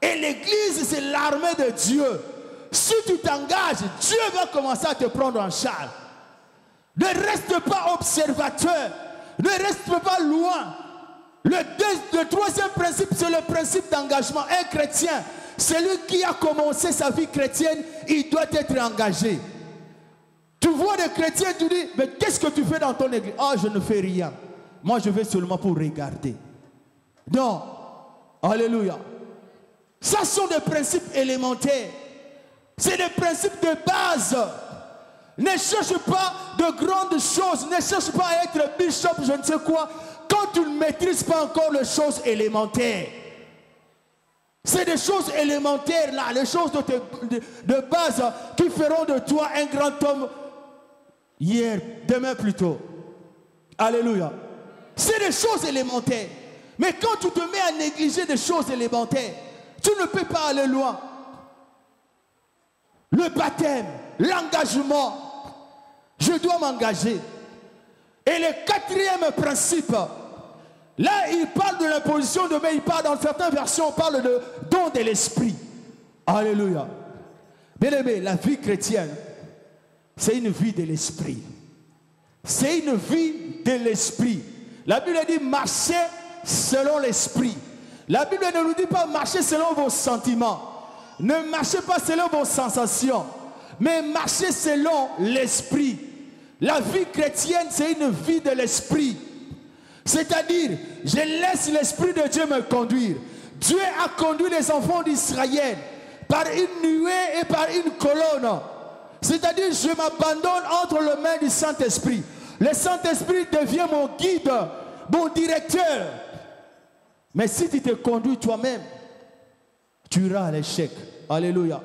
Et l'église, c'est l'armée de Dieu. Si tu t'engages, Dieu va commencer à te prendre en charge. Ne reste pas observateur. Ne reste pas loin. Le troisième principe, c'est le principe d'engagement. Un chrétien, celui qui a commencé sa vie chrétienne, il doit être engagé. Tu vois des chrétiens, tu dis, mais qu'est-ce que tu fais dans ton église? Ah, je ne fais rien. Moi, je vais seulement pour regarder. Non. Alléluia. Ça sont des principes élémentaires. C'est des principes de base. Ne cherche pas de grandes choses. Ne cherche pas à être bishop, je ne sais quoi, quand tu ne maîtrises pas encore les choses élémentaires. C'est des choses élémentaires là, les choses de base qui feront de toi un grand homme hier, demain plutôt. Alléluia. C'est des choses élémentaires. Mais quand tu te mets à négliger des choses élémentaires, tu ne peux pas aller loin. Le baptême, l'engagement. Je dois m'engager. Et le quatrième principe, là il parle de l'imposition de main, il parle dans certaines versions, on parle de don de l'esprit. Alléluia. Bien aimé, la vie chrétienne, c'est une vie de l'esprit. C'est une vie de l'esprit. La Bible dit marcher selon l'esprit. La Bible ne nous dit pas marcher selon vos sentiments. Ne marchez pas selon vos sensations. Mais marchez selon l'esprit. La vie chrétienne, c'est une vie de l'esprit. C'est-à-dire, je laisse l'esprit de Dieu me conduire. Dieu a conduit les enfants d'Israël par une nuée et par une colonne. C'est-à-dire, je m'abandonne entre les mains du Saint-Esprit. Le Saint-Esprit devient mon guide, mon directeur. Mais si tu te conduis toi-même, tu iras à l'échec. Alléluia.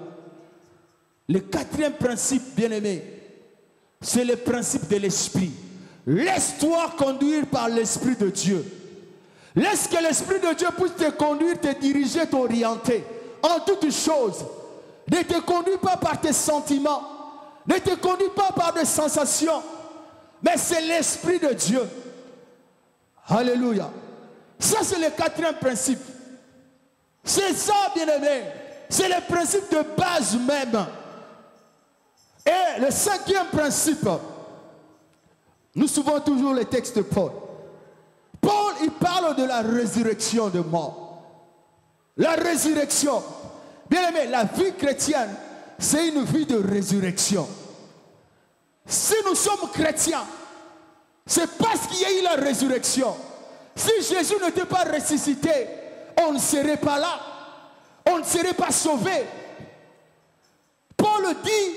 Le quatrième principe, bien-aimé, c'est le principe de l'esprit. Laisse-toi conduire par l'Esprit de Dieu. Laisse que l'Esprit de Dieu puisse te conduire, te diriger, t'orienter en toutes choses. Ne te conduis pas par tes sentiments. Ne te conduis pas par des sensations. Mais c'est l'Esprit de Dieu. Alléluia. Ça, c'est le quatrième principe. C'est ça, bien-aimé. C'est le principe de base même. Et le cinquième principe, nous suivons toujours les textes de Paul. Paul, il parle de la résurrection de mort. La résurrection. Bien-aimé, la vie chrétienne, c'est une vie de résurrection. Si nous sommes chrétiens, c'est parce qu'il y a eu la résurrection. Si Jésus n'était pas ressuscité, on ne serait pas là. On ne serait pas sauvé. Paul dit,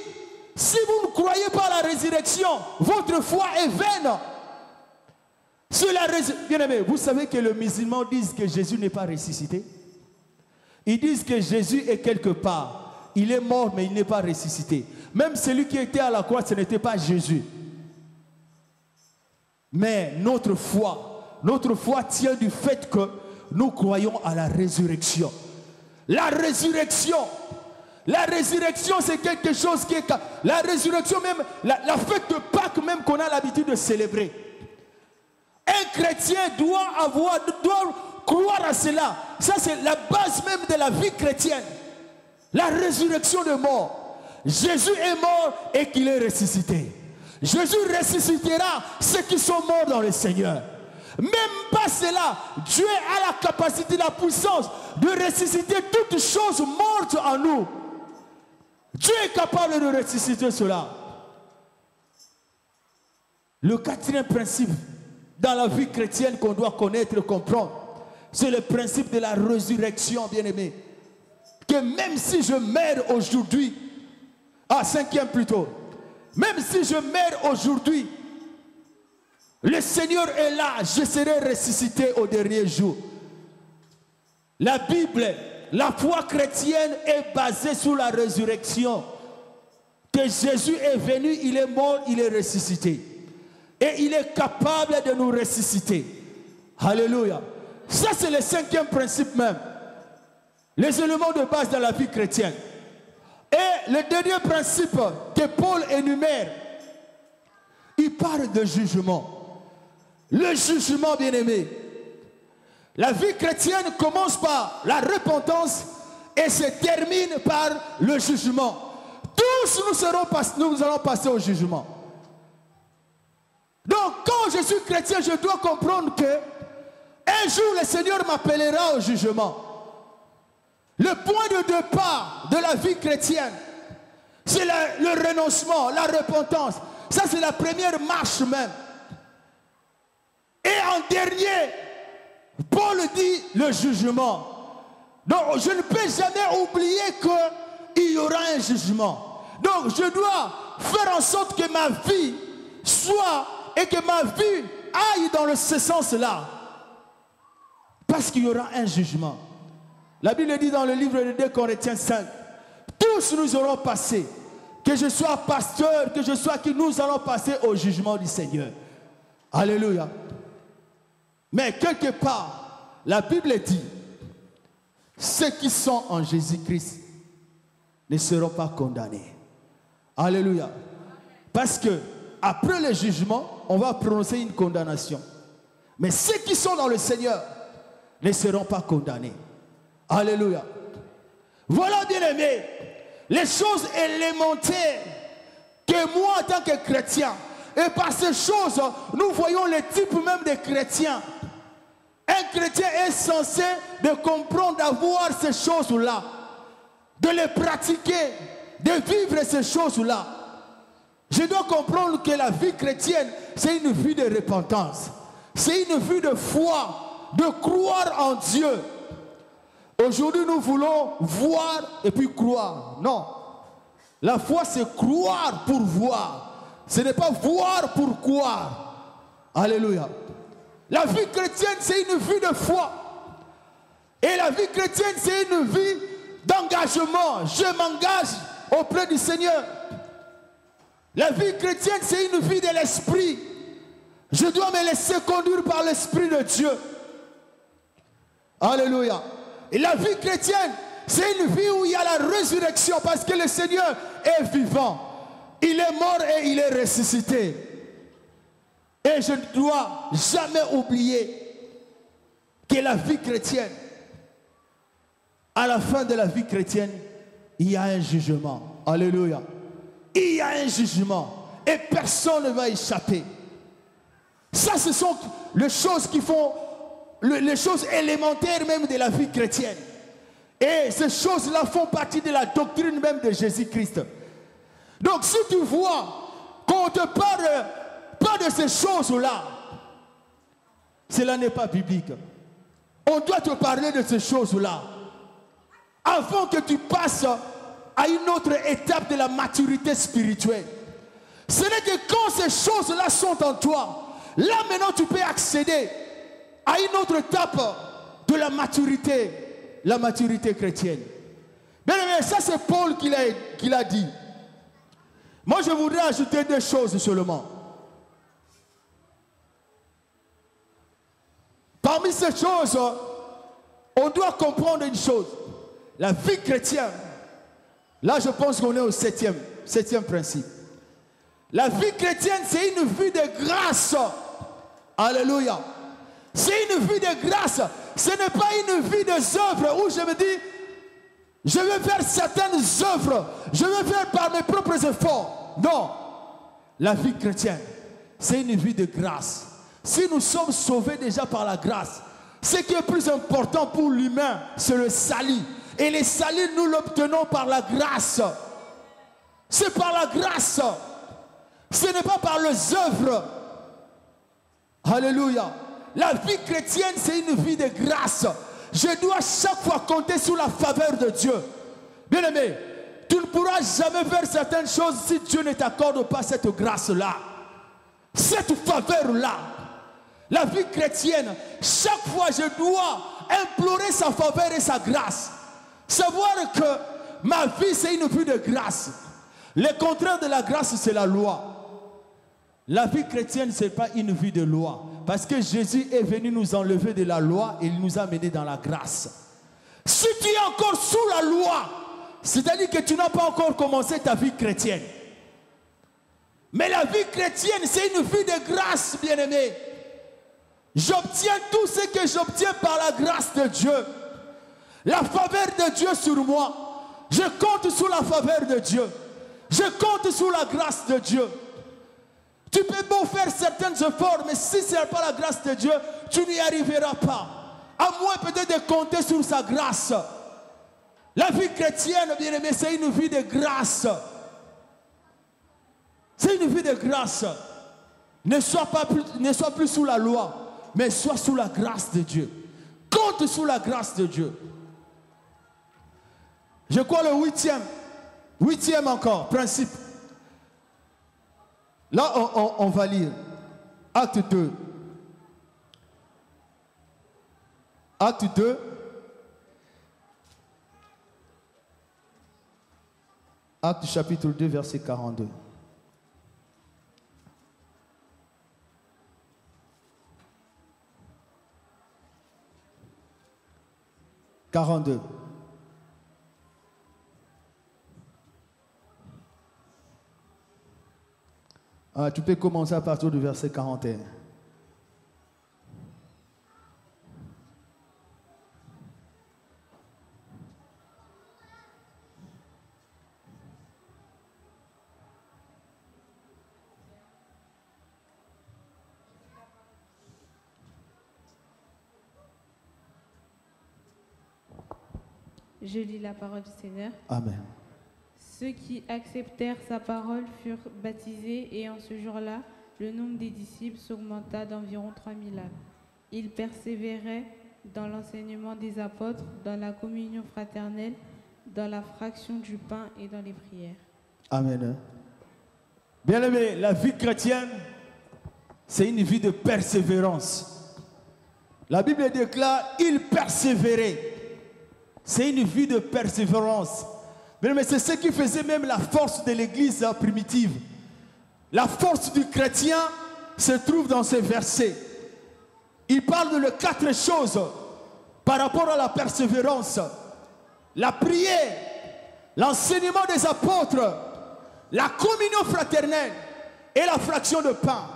si vous ne croyez pas à la résurrection, votre foi est vaine. Bien aimé, vous savez que les musulmans disent que Jésus n'est pas ressuscité. Ils disent que Jésus est quelque part. Il est mort, mais il n'est pas ressuscité. Même celui qui était à la croix, ce n'était pas Jésus. Mais notre foi tient du fait que nous croyons à la résurrection. La résurrection, c'est quelque chose qui est... La résurrection même, la fête de Pâques même qu'on a l'habitude de célébrer. Un chrétien doit croire à cela. Ça, c'est la base même de la vie chrétienne. La résurrection de mort. Jésus est mort et qu'il est ressuscité. Jésus ressuscitera ceux qui sont morts dans le Seigneur. Même pas cela, Dieu a la capacité, la puissance de ressusciter toutes choses mortes en nous. Dieu est capable de ressusciter cela. Le quatrième principe dans la vie chrétienne qu'on doit connaître et comprendre, c'est le principe de la résurrection, bien-aimé. Que même si je meurs aujourd'hui, cinquième plutôt, même si je meurs aujourd'hui, le Seigneur est là, je serai ressuscité au dernier jour. La Bible, la foi chrétienne est basée sur la résurrection. Que Jésus est venu, il est mort, il est ressuscité. Et il est capable de nous ressusciter. Alléluia. Ça, c'est le cinquième principe même. Les éléments de base de la vie chrétienne. Et le dernier principe que Paul énumère, il parle de jugement. Le jugement, bien-aimé. La vie chrétienne commence par la repentance et se termine par le jugement. Tous nous allons passer au jugement. Donc, quand je suis chrétien, je dois comprendre que un jour, le Seigneur m'appellera au jugement. Le point de départ de la vie chrétienne, c'est le renoncement, la repentance. Ça, c'est la première marche même. Et en dernier, Paul dit le jugement. Donc, je ne peux jamais oublier qu'il y aura un jugement. Donc, je dois faire en sorte que ma vie soit et que ma vie aille dans ce sens-là. Parce qu'il y aura un jugement. La Bible dit dans le livre de 2 Corinthiens 5, tous nous aurons passé, que je sois pasteur, que je sois qui, nous allons passer au jugement du Seigneur. Alléluia. Mais quelque part, la Bible dit, ceux qui sont en Jésus-Christ ne seront pas condamnés. Alléluia. Parce que après le jugement, on va prononcer une condamnation. Mais ceux qui sont dans le Seigneur ne seront pas condamnés. Alléluia. Voilà, bien aimé, les choses élémentaires que moi, en tant que chrétien, et par ces choses, nous voyons le type même de chrétien. Un chrétien est censé de comprendre, d'avoir ces choses-là, de les pratiquer, de vivre ces choses-là. Je dois comprendre que la vie chrétienne, c'est une vie de repentance. C'est une vie de foi, de croire en Dieu. Aujourd'hui, nous voulons voir et puis croire. Non. La foi, c'est croire pour voir. Ce n'est pas voir pour croire. Alléluia. La vie chrétienne, c'est une vie de foi. Et la vie chrétienne, c'est une vie d'engagement. Je m'engage auprès du Seigneur. La vie chrétienne, c'est une vie de l'esprit. Je dois me laisser conduire par l'Esprit de Dieu. Alléluia. Et la vie chrétienne, c'est une vie où il y a la résurrection parce que le Seigneur est vivant. Il est mort et il est ressuscité. Et je ne dois jamais oublier que la vie chrétienne, à la fin de la vie chrétienne, il y a un jugement. Alléluia. Il y a un jugement. Et personne ne va échapper. Ça, ce sont les choses qui font, les choses élémentaires même de la vie chrétienne. Et ces choses-là font partie de la doctrine même de Jésus-Christ. Donc si tu vois qu'on te parle pas de ces choses-là, cela n'est pas biblique. On doit te parler de ces choses-là avant que tu passes à une autre étape de la maturité spirituelle. Ce n'est que quand ces choses-là sont en toi, là maintenant tu peux accéder à une autre étape de la maturité chrétienne. Bien aimé, ça c'est Paul qui l'a dit. Moi je voudrais ajouter deux choses seulement. Parmi ces choses, on doit comprendre une chose. La vie chrétienne, là je pense qu'on est au septième principe. La vie chrétienne, c'est une vie de grâce. Alléluia. C'est une vie de grâce. Ce n'est pas une vie des œuvres où je me dis, je vais faire certaines œuvres, je vais faire par mes propres efforts. Non. La vie chrétienne, c'est une vie de grâce. Si nous sommes sauvés déjà par la grâce, ce qui est plus important pour l'humain, c'est le salut. Et le salut, nous l'obtenons par la grâce. C'est par la grâce. Ce n'est pas par les œuvres. Alléluia. La vie chrétienne, c'est une vie de grâce. Je dois chaque fois compter sur la faveur de Dieu. Bien aimé, tu ne pourras jamais faire certaines choses si Dieu ne t'accorde pas cette grâce-là. Cette faveur-là. La vie chrétienne, chaque fois je dois implorer sa faveur et sa grâce. Savoir que ma vie c'est une vie de grâce. Le contraire de la grâce c'est la loi. La vie chrétienne c'est pas une vie de loi. Parce que Jésus est venu nous enlever de la loi et il nous a menés dans la grâce. Si tu es encore sous la loi, c'est-à-dire que tu n'as pas encore commencé ta vie chrétienne. Mais la vie chrétienne c'est une vie de grâce, bien-aimé. J'obtiens tout ce que j'obtiens par la grâce de Dieu. La faveur de Dieu sur moi. Je compte sur la faveur de Dieu. Je compte sur la grâce de Dieu. Tu peux beau faire certains efforts, mais si ce n'est pas la grâce de Dieu, tu n'y arriveras pas. À moins peut-être de compter sur sa grâce. La vie chrétienne, bien aimé, c'est une vie de grâce. C'est une vie de grâce. Ne sois plus sous la loi, mais sois sous la grâce de Dieu. Compte sous la grâce de Dieu. Je crois le huitième encore, principe. Là, on va lire Acte 2. Acte 2. Acte chapitre 2, verset 42. Tu peux commencer à partir du verset 41. Je lis la parole du Seigneur. Amen. Ceux qui acceptèrent sa parole furent baptisés et en ce jour-là, le nombre des disciples s'augmenta d'environ 3000 âmes. Ils persévéraient dans l'enseignement des apôtres, dans la communion fraternelle, dans la fraction du pain et dans les prières. Amen. Bien-aimé, la vie chrétienne, c'est une vie de persévérance. La Bible déclare, ils persévéraient. C'est une vie de persévérance. Mais c'est ce qui faisait même la force de l'église primitive. La force du chrétien se trouve dans ces versets. Il parle de 4 choses par rapport à la persévérance. La prière, l'enseignement des apôtres, la communion fraternelle et la fraction de pain.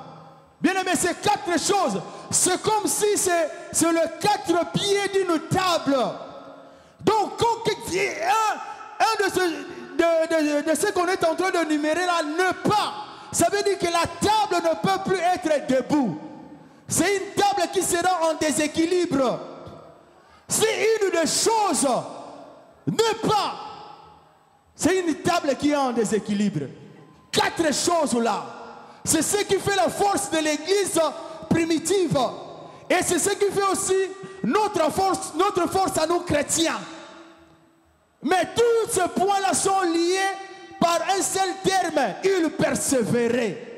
Bien aimé, ces 4 choses, c'est comme si c'est les 4 pieds d'une table. Donc, quand un de ce qu'on est en train de numérer là ne pas, ça veut dire que la table ne peut plus être debout. C'est une table qui sera en déséquilibre. Si une des choses ne pas, c'est une table qui est en déséquilibre. 4 choses là, c'est ce qui fait la force de l'église primitive. Et c'est ce qui fait aussi notre force à nous chrétiens. Mais tous ces points-là sont liés par un seul terme. Il persévérait.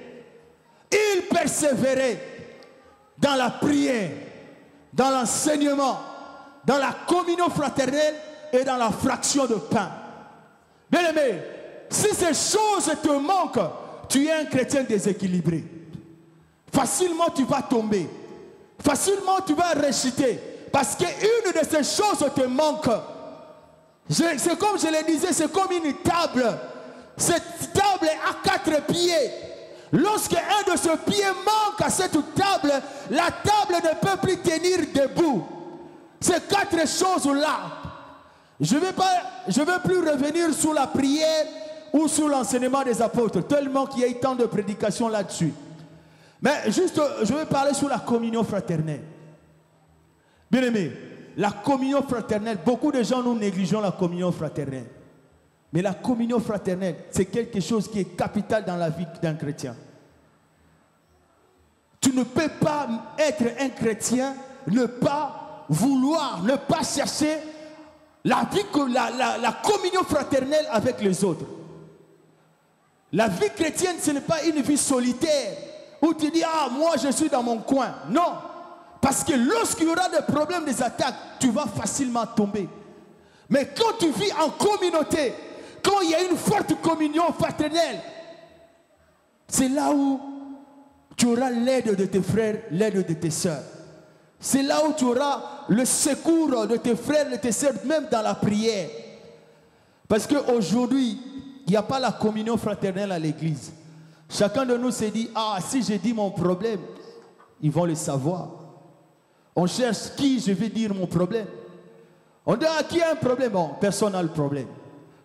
Il persévérait dans la prière, dans l'enseignement, dans la communion fraternelle et dans la fraction de pain. Bien-aimé, si ces choses te manquent, tu es un chrétien déséquilibré. Facilement tu vas tomber. Facilement tu vas réciter. Parce qu'une de ces choses te manque. C'est comme je le disais, c'est comme une table. Cette table est à 4 pieds. Lorsqu'un de ces pieds manque à cette table, la table ne peut plus tenir debout. Ces 4 choses-là. Je ne vais plus revenir sur la prière ou sur l'enseignement des apôtres, tellement qu'il y a eu tant de prédications là-dessus. Mais juste, je vais parler sur la communion fraternelle. Bien aimé, la communion fraternelle, beaucoup de gens nous négligeons la communion fraternelle. Mais la communion fraternelle, c'est quelque chose qui est capital dans la vie d'un chrétien. Tu ne peux pas être un chrétien, ne pas vouloir, ne pas chercher la communion fraternelle avec les autres. La vie chrétienne, ce n'est pas une vie solitaire où tu dis, ah, moi je suis dans mon coin. Non, parce que lorsqu'il y aura des problèmes, des attaques, tu vas facilement tomber. Mais quand tu vis en communauté, quand il y a une forte communion fraternelle, c'est là où tu auras l'aide de tes frères, l'aide de tes sœurs. C'est là où tu auras le secours de tes frères et de tes sœurs, même dans la prière. Parce qu'aujourd'hui, il n'y a pas la communion fraternelle à l'église. Chacun de nous s'est dit, ah, si je dis mon problème, ils vont le savoir. On cherche qui je vais dire mon problème. On dit, ah, qui a un problème? Bon, personne n'a le problème.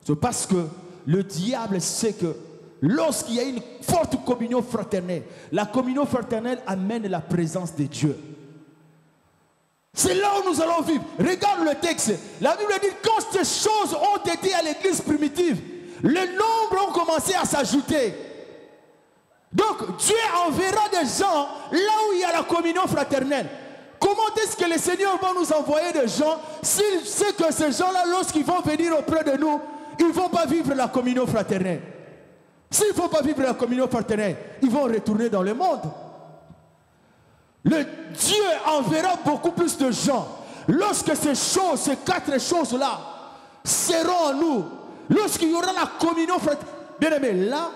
C'est parce que le diable sait que lorsqu'il y a une forte communion fraternelle, la communion fraternelle amène la présence de Dieu. C'est là où nous allons vivre. Regarde le texte. La Bible dit, quand ces choses ont été à l'église primitive, les nombres ont commencé à s'ajouter. Donc Dieu enverra des gens là où il y a la communion fraternelle. Comment est-ce que le Seigneur va nous envoyer des gens s'il sait que ces gens-là, lorsqu'ils vont venir auprès de nous, ils ne vont pas vivre la communion fraternelle? S'ils ne vont pas vivre la communion fraternelle, ils vont retourner dans le monde. Le Dieu enverra beaucoup plus de gens lorsque ces choses, ces 4 choses-là seront en nous. Lorsqu'il y aura la communion fraternelle. Bien aimé, là,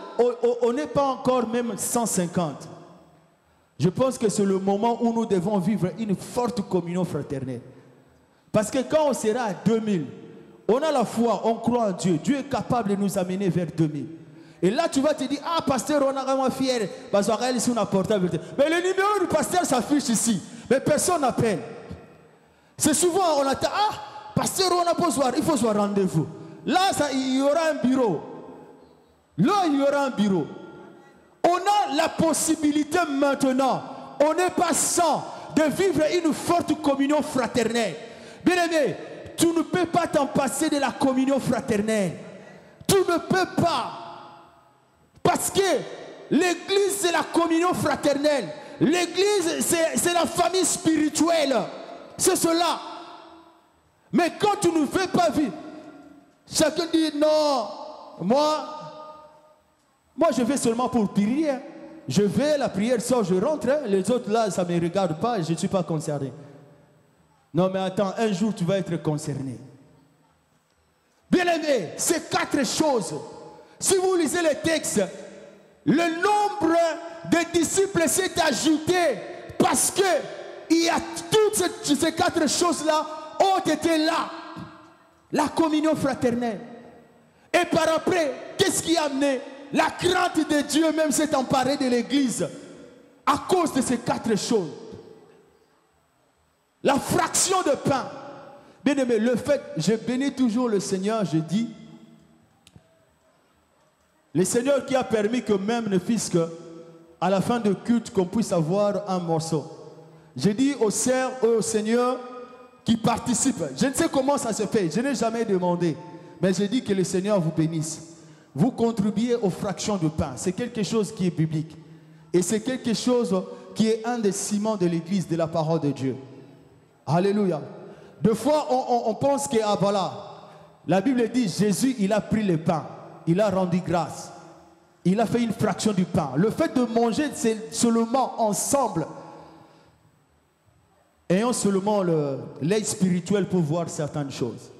on n'est pas encore même 150. Je pense que c'est le moment où nous devons vivre une forte communion fraternelle. Parce que quand on sera à 2000, on a la foi, on croit en Dieu. Dieu est capable de nous amener vers 2000. Et là, tu vas te dire, ah, pasteur, on a vraiment fier. Parce qu'on a ici une portable. Mais le numéro du pasteur s'affiche ici. Mais personne n'appelle. C'est souvent, on attend, ah, pasteur, on a besoin, il faut soit rendez-vous. Là, il y aura un bureau. Là, il y aura un bureau. On a la possibilité maintenant, on n'est pas sans, de vivre une forte communion fraternelle. Bien aimé, tu ne peux pas t'en passer de la communion fraternelle. Tu ne peux pas. Parce que l'église, c'est la communion fraternelle. L'église, c'est la famille spirituelle. C'est cela. Mais quand tu ne fais pas vivre, chacun dit non, moi je vais seulement pour prier. Je vais, la prière sort, je rentre. Les autres là, ça ne me regarde pas et je ne suis pas concerné. Non mais attends, un jour tu vas être concerné. Bien aimé, ces 4 choses. Si vous lisez les textes, le nombre de disciples s'est ajouté parce que il y a toutes ces 4 choses-là ont été là. La communion fraternelle. Et par après, qu'est-ce qui a amené? La crainte de Dieu même s'est emparée de l'église à cause de ces 4 choses. La fraction de pain. Bien aimé, le fait, je bénis toujours le Seigneur, je dis, le Seigneur qui a permis que même ne fût-ce qu'à la fin de culte qu'on puisse avoir un morceau. Je dis au Seigneur qui participe. Je ne sais comment ça se fait, je n'ai jamais demandé. Mais je dis que le Seigneur vous bénisse. Vous contribuez aux fractions de pain. C'est quelque chose qui est biblique. Et c'est quelque chose qui est un des ciments de l'église, de la parole de Dieu. Alléluia. Des fois, on pense que, ah voilà, La Bible dit, Jésus, il a pris le pain, il a rendu grâce. Il a fait une fraction du pain. Le fait de manger, c'est seulement ensemble. Ayons seulement l'œil spirituel pour voir certaines choses.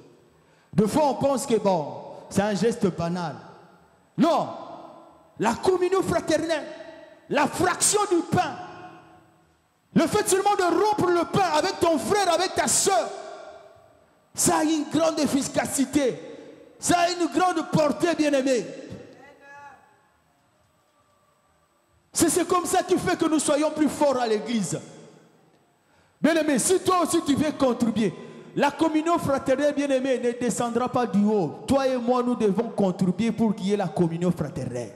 Des fois, on pense que bon, c'est un geste banal. Non, la communion fraternelle, la fraction du pain, le fait seulement de rompre le pain avec ton frère, avec ta soeur, ça a une grande efficacité, ça a une grande portée, bien-aimé. C'est comme ça qui fait que nous soyons plus forts à l'église. Bien-aimé, si toi aussi tu veux contribuer, la communion fraternelle, bien-aimé, ne descendra pas du haut. Toi et moi, nous devons contribuer pour qu'il y ait la communion fraternelle.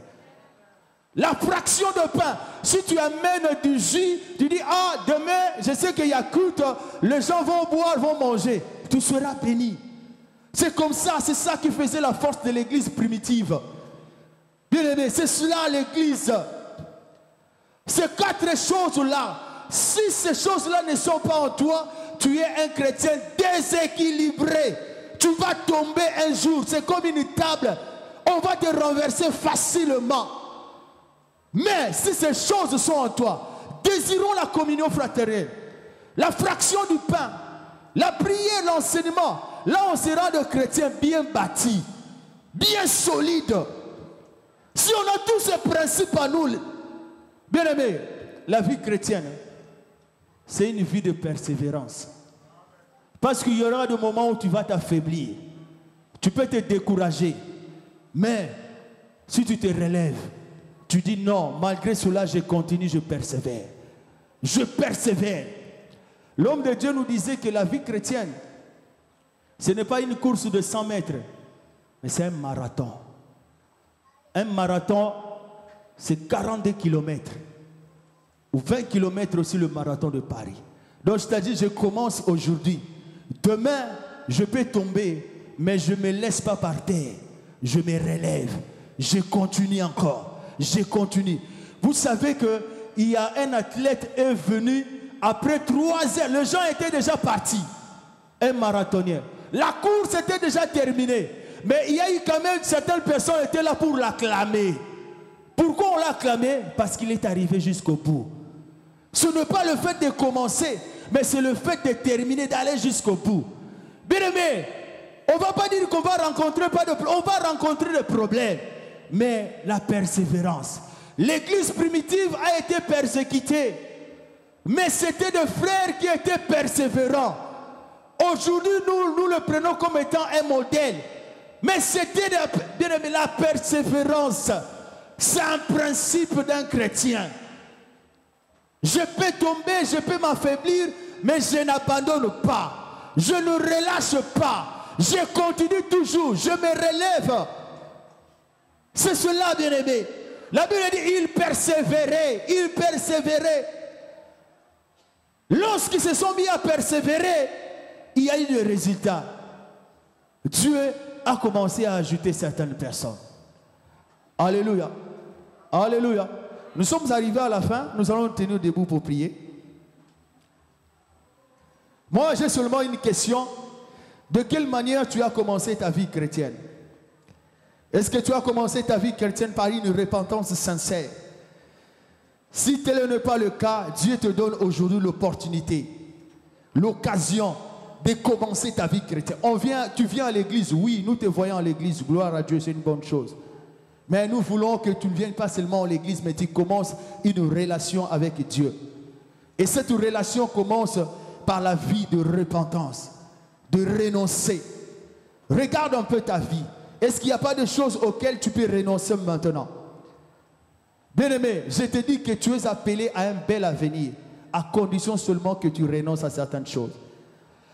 La fraction de pain, si tu amènes du jus, tu dis, ah, demain, je sais qu'il y a culte, les gens vont boire, vont manger. Tu seras béni. C'est comme ça, c'est ça qui faisait la force de l'église primitive. Bien-aimé, c'est cela l'église. Ces 4 choses-là, si ces choses-là ne sont pas en toi, tu es un chrétien déséquilibré. Tu vas tomber un jour. C'est comme une table. On va te renverser facilement. Mais si ces choses sont en toi, désirons la communion fraternelle, la fraction du pain, la prière, l'enseignement. Là, on sera de chrétiens bien bâtis, bien solides. Si on a tous ces principes à nous, bien aimé, la vie chrétienne, c'est une vie de persévérance. Parce qu'il y aura des moments où tu vas t'affaiblir. Tu peux te décourager. Mais si tu te relèves, tu dis non, malgré cela, je continue, je persévère. Je persévère. L'homme de Dieu nous disait que la vie chrétienne, ce n'est pas une course de 100 mètres, mais c'est un marathon. Un marathon, c'est 42 kilomètres. Ou 20 kilomètres aussi le marathon de Paris. Donc c'est-à-dire, je commence aujourd'hui. Demain, je peux tomber, mais je ne me laisse pas par terre. Je me relève. Je continue encore. Je continue. Vous savez qu'il y a un athlète est venu après 3 heures. Les gens étaient déjà partis. Un marathonien. La course était déjà terminée. Mais il y a eu quand même certaines personnes qui étaient là pour l'acclamer. Pourquoi on l'a acclamé? Parce qu'il est arrivé jusqu'au bout. Ce n'est pas le fait de commencer, mais c'est le fait de terminer, d'aller jusqu'au bout. Bien aimé, on ne va pas dire qu'on va rencontrer pas de problème. On va rencontrer des problèmes. Mais la persévérance. L'église primitive a été persécutée. Mais c'était des frères qui étaient persévérants. Aujourd'hui, nous le prenons comme étant un modèle. Mais c'était, bien aimé, la persévérance. C'est un principe d'un chrétien. Je peux tomber, je peux m'affaiblir, mais je n'abandonne pas. Je ne relâche pas. Je continue toujours. Je me relève. C'est cela, bien-aimé. La Bible dit, il persévérait. Il persévérait. Lorsqu'ils se sont mis à persévérer, il y a eu des résultats. Dieu a commencé à ajouter certaines personnes. Alléluia. Alléluia. Nous sommes arrivés à la fin. Nous allons tenir debout pour prier. Moi, j'ai seulement une question. De quelle manière tu as commencé ta vie chrétienne? Est-ce que tu as commencé ta vie chrétienne par une repentance sincère? Si tel n'est pas le cas, Dieu te donne aujourd'hui l'opportunité, l'occasion de commencer ta vie chrétienne. Tu viens à l'église, oui, nous te voyons à l'église, gloire à Dieu, c'est une bonne chose. Mais nous voulons que tu ne viennes pas seulement à l'église, mais tu commences une relation avec Dieu. Et cette relation commence par la vie de repentance, de renoncer. Regarde un peu ta vie. Est-ce qu'il n'y a pas de choses auxquelles tu peux renoncer maintenant? Bien-aimé, je te dis que tu es appelé à un bel avenir, à condition seulement que tu renonces à certaines choses.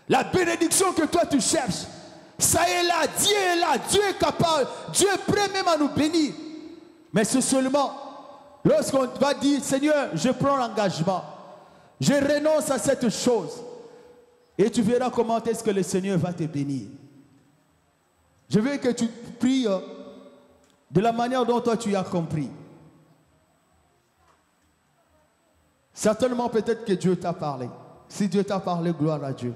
La bénédiction que toi tu cherches, ça est là, Dieu est capable, Dieu est prêt même à nous bénir. Mais c'est seulement lorsqu'on va dire, Seigneur, je prends l'engagement, je renonce à cette chose. Et tu verras comment est-ce que le Seigneur va te bénir. Je veux que tu pries de la manière dont toi tu as compris. Certainement peut-être que Dieu t'a parlé. Si Dieu t'a parlé, gloire à Dieu.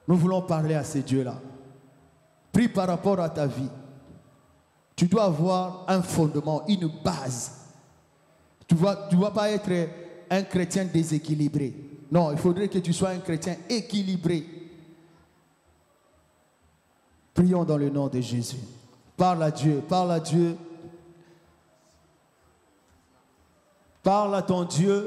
Nous voulons parler à ces dieux-là. Prie par rapport à ta vie. Tu dois avoir un fondement, une base. Tu ne dois pas être un chrétien déséquilibré. Non, il faudrait que tu sois un chrétien équilibré. Prions dans le nom de Jésus. Parle à Dieu, parle à Dieu. Parle à ton Dieu.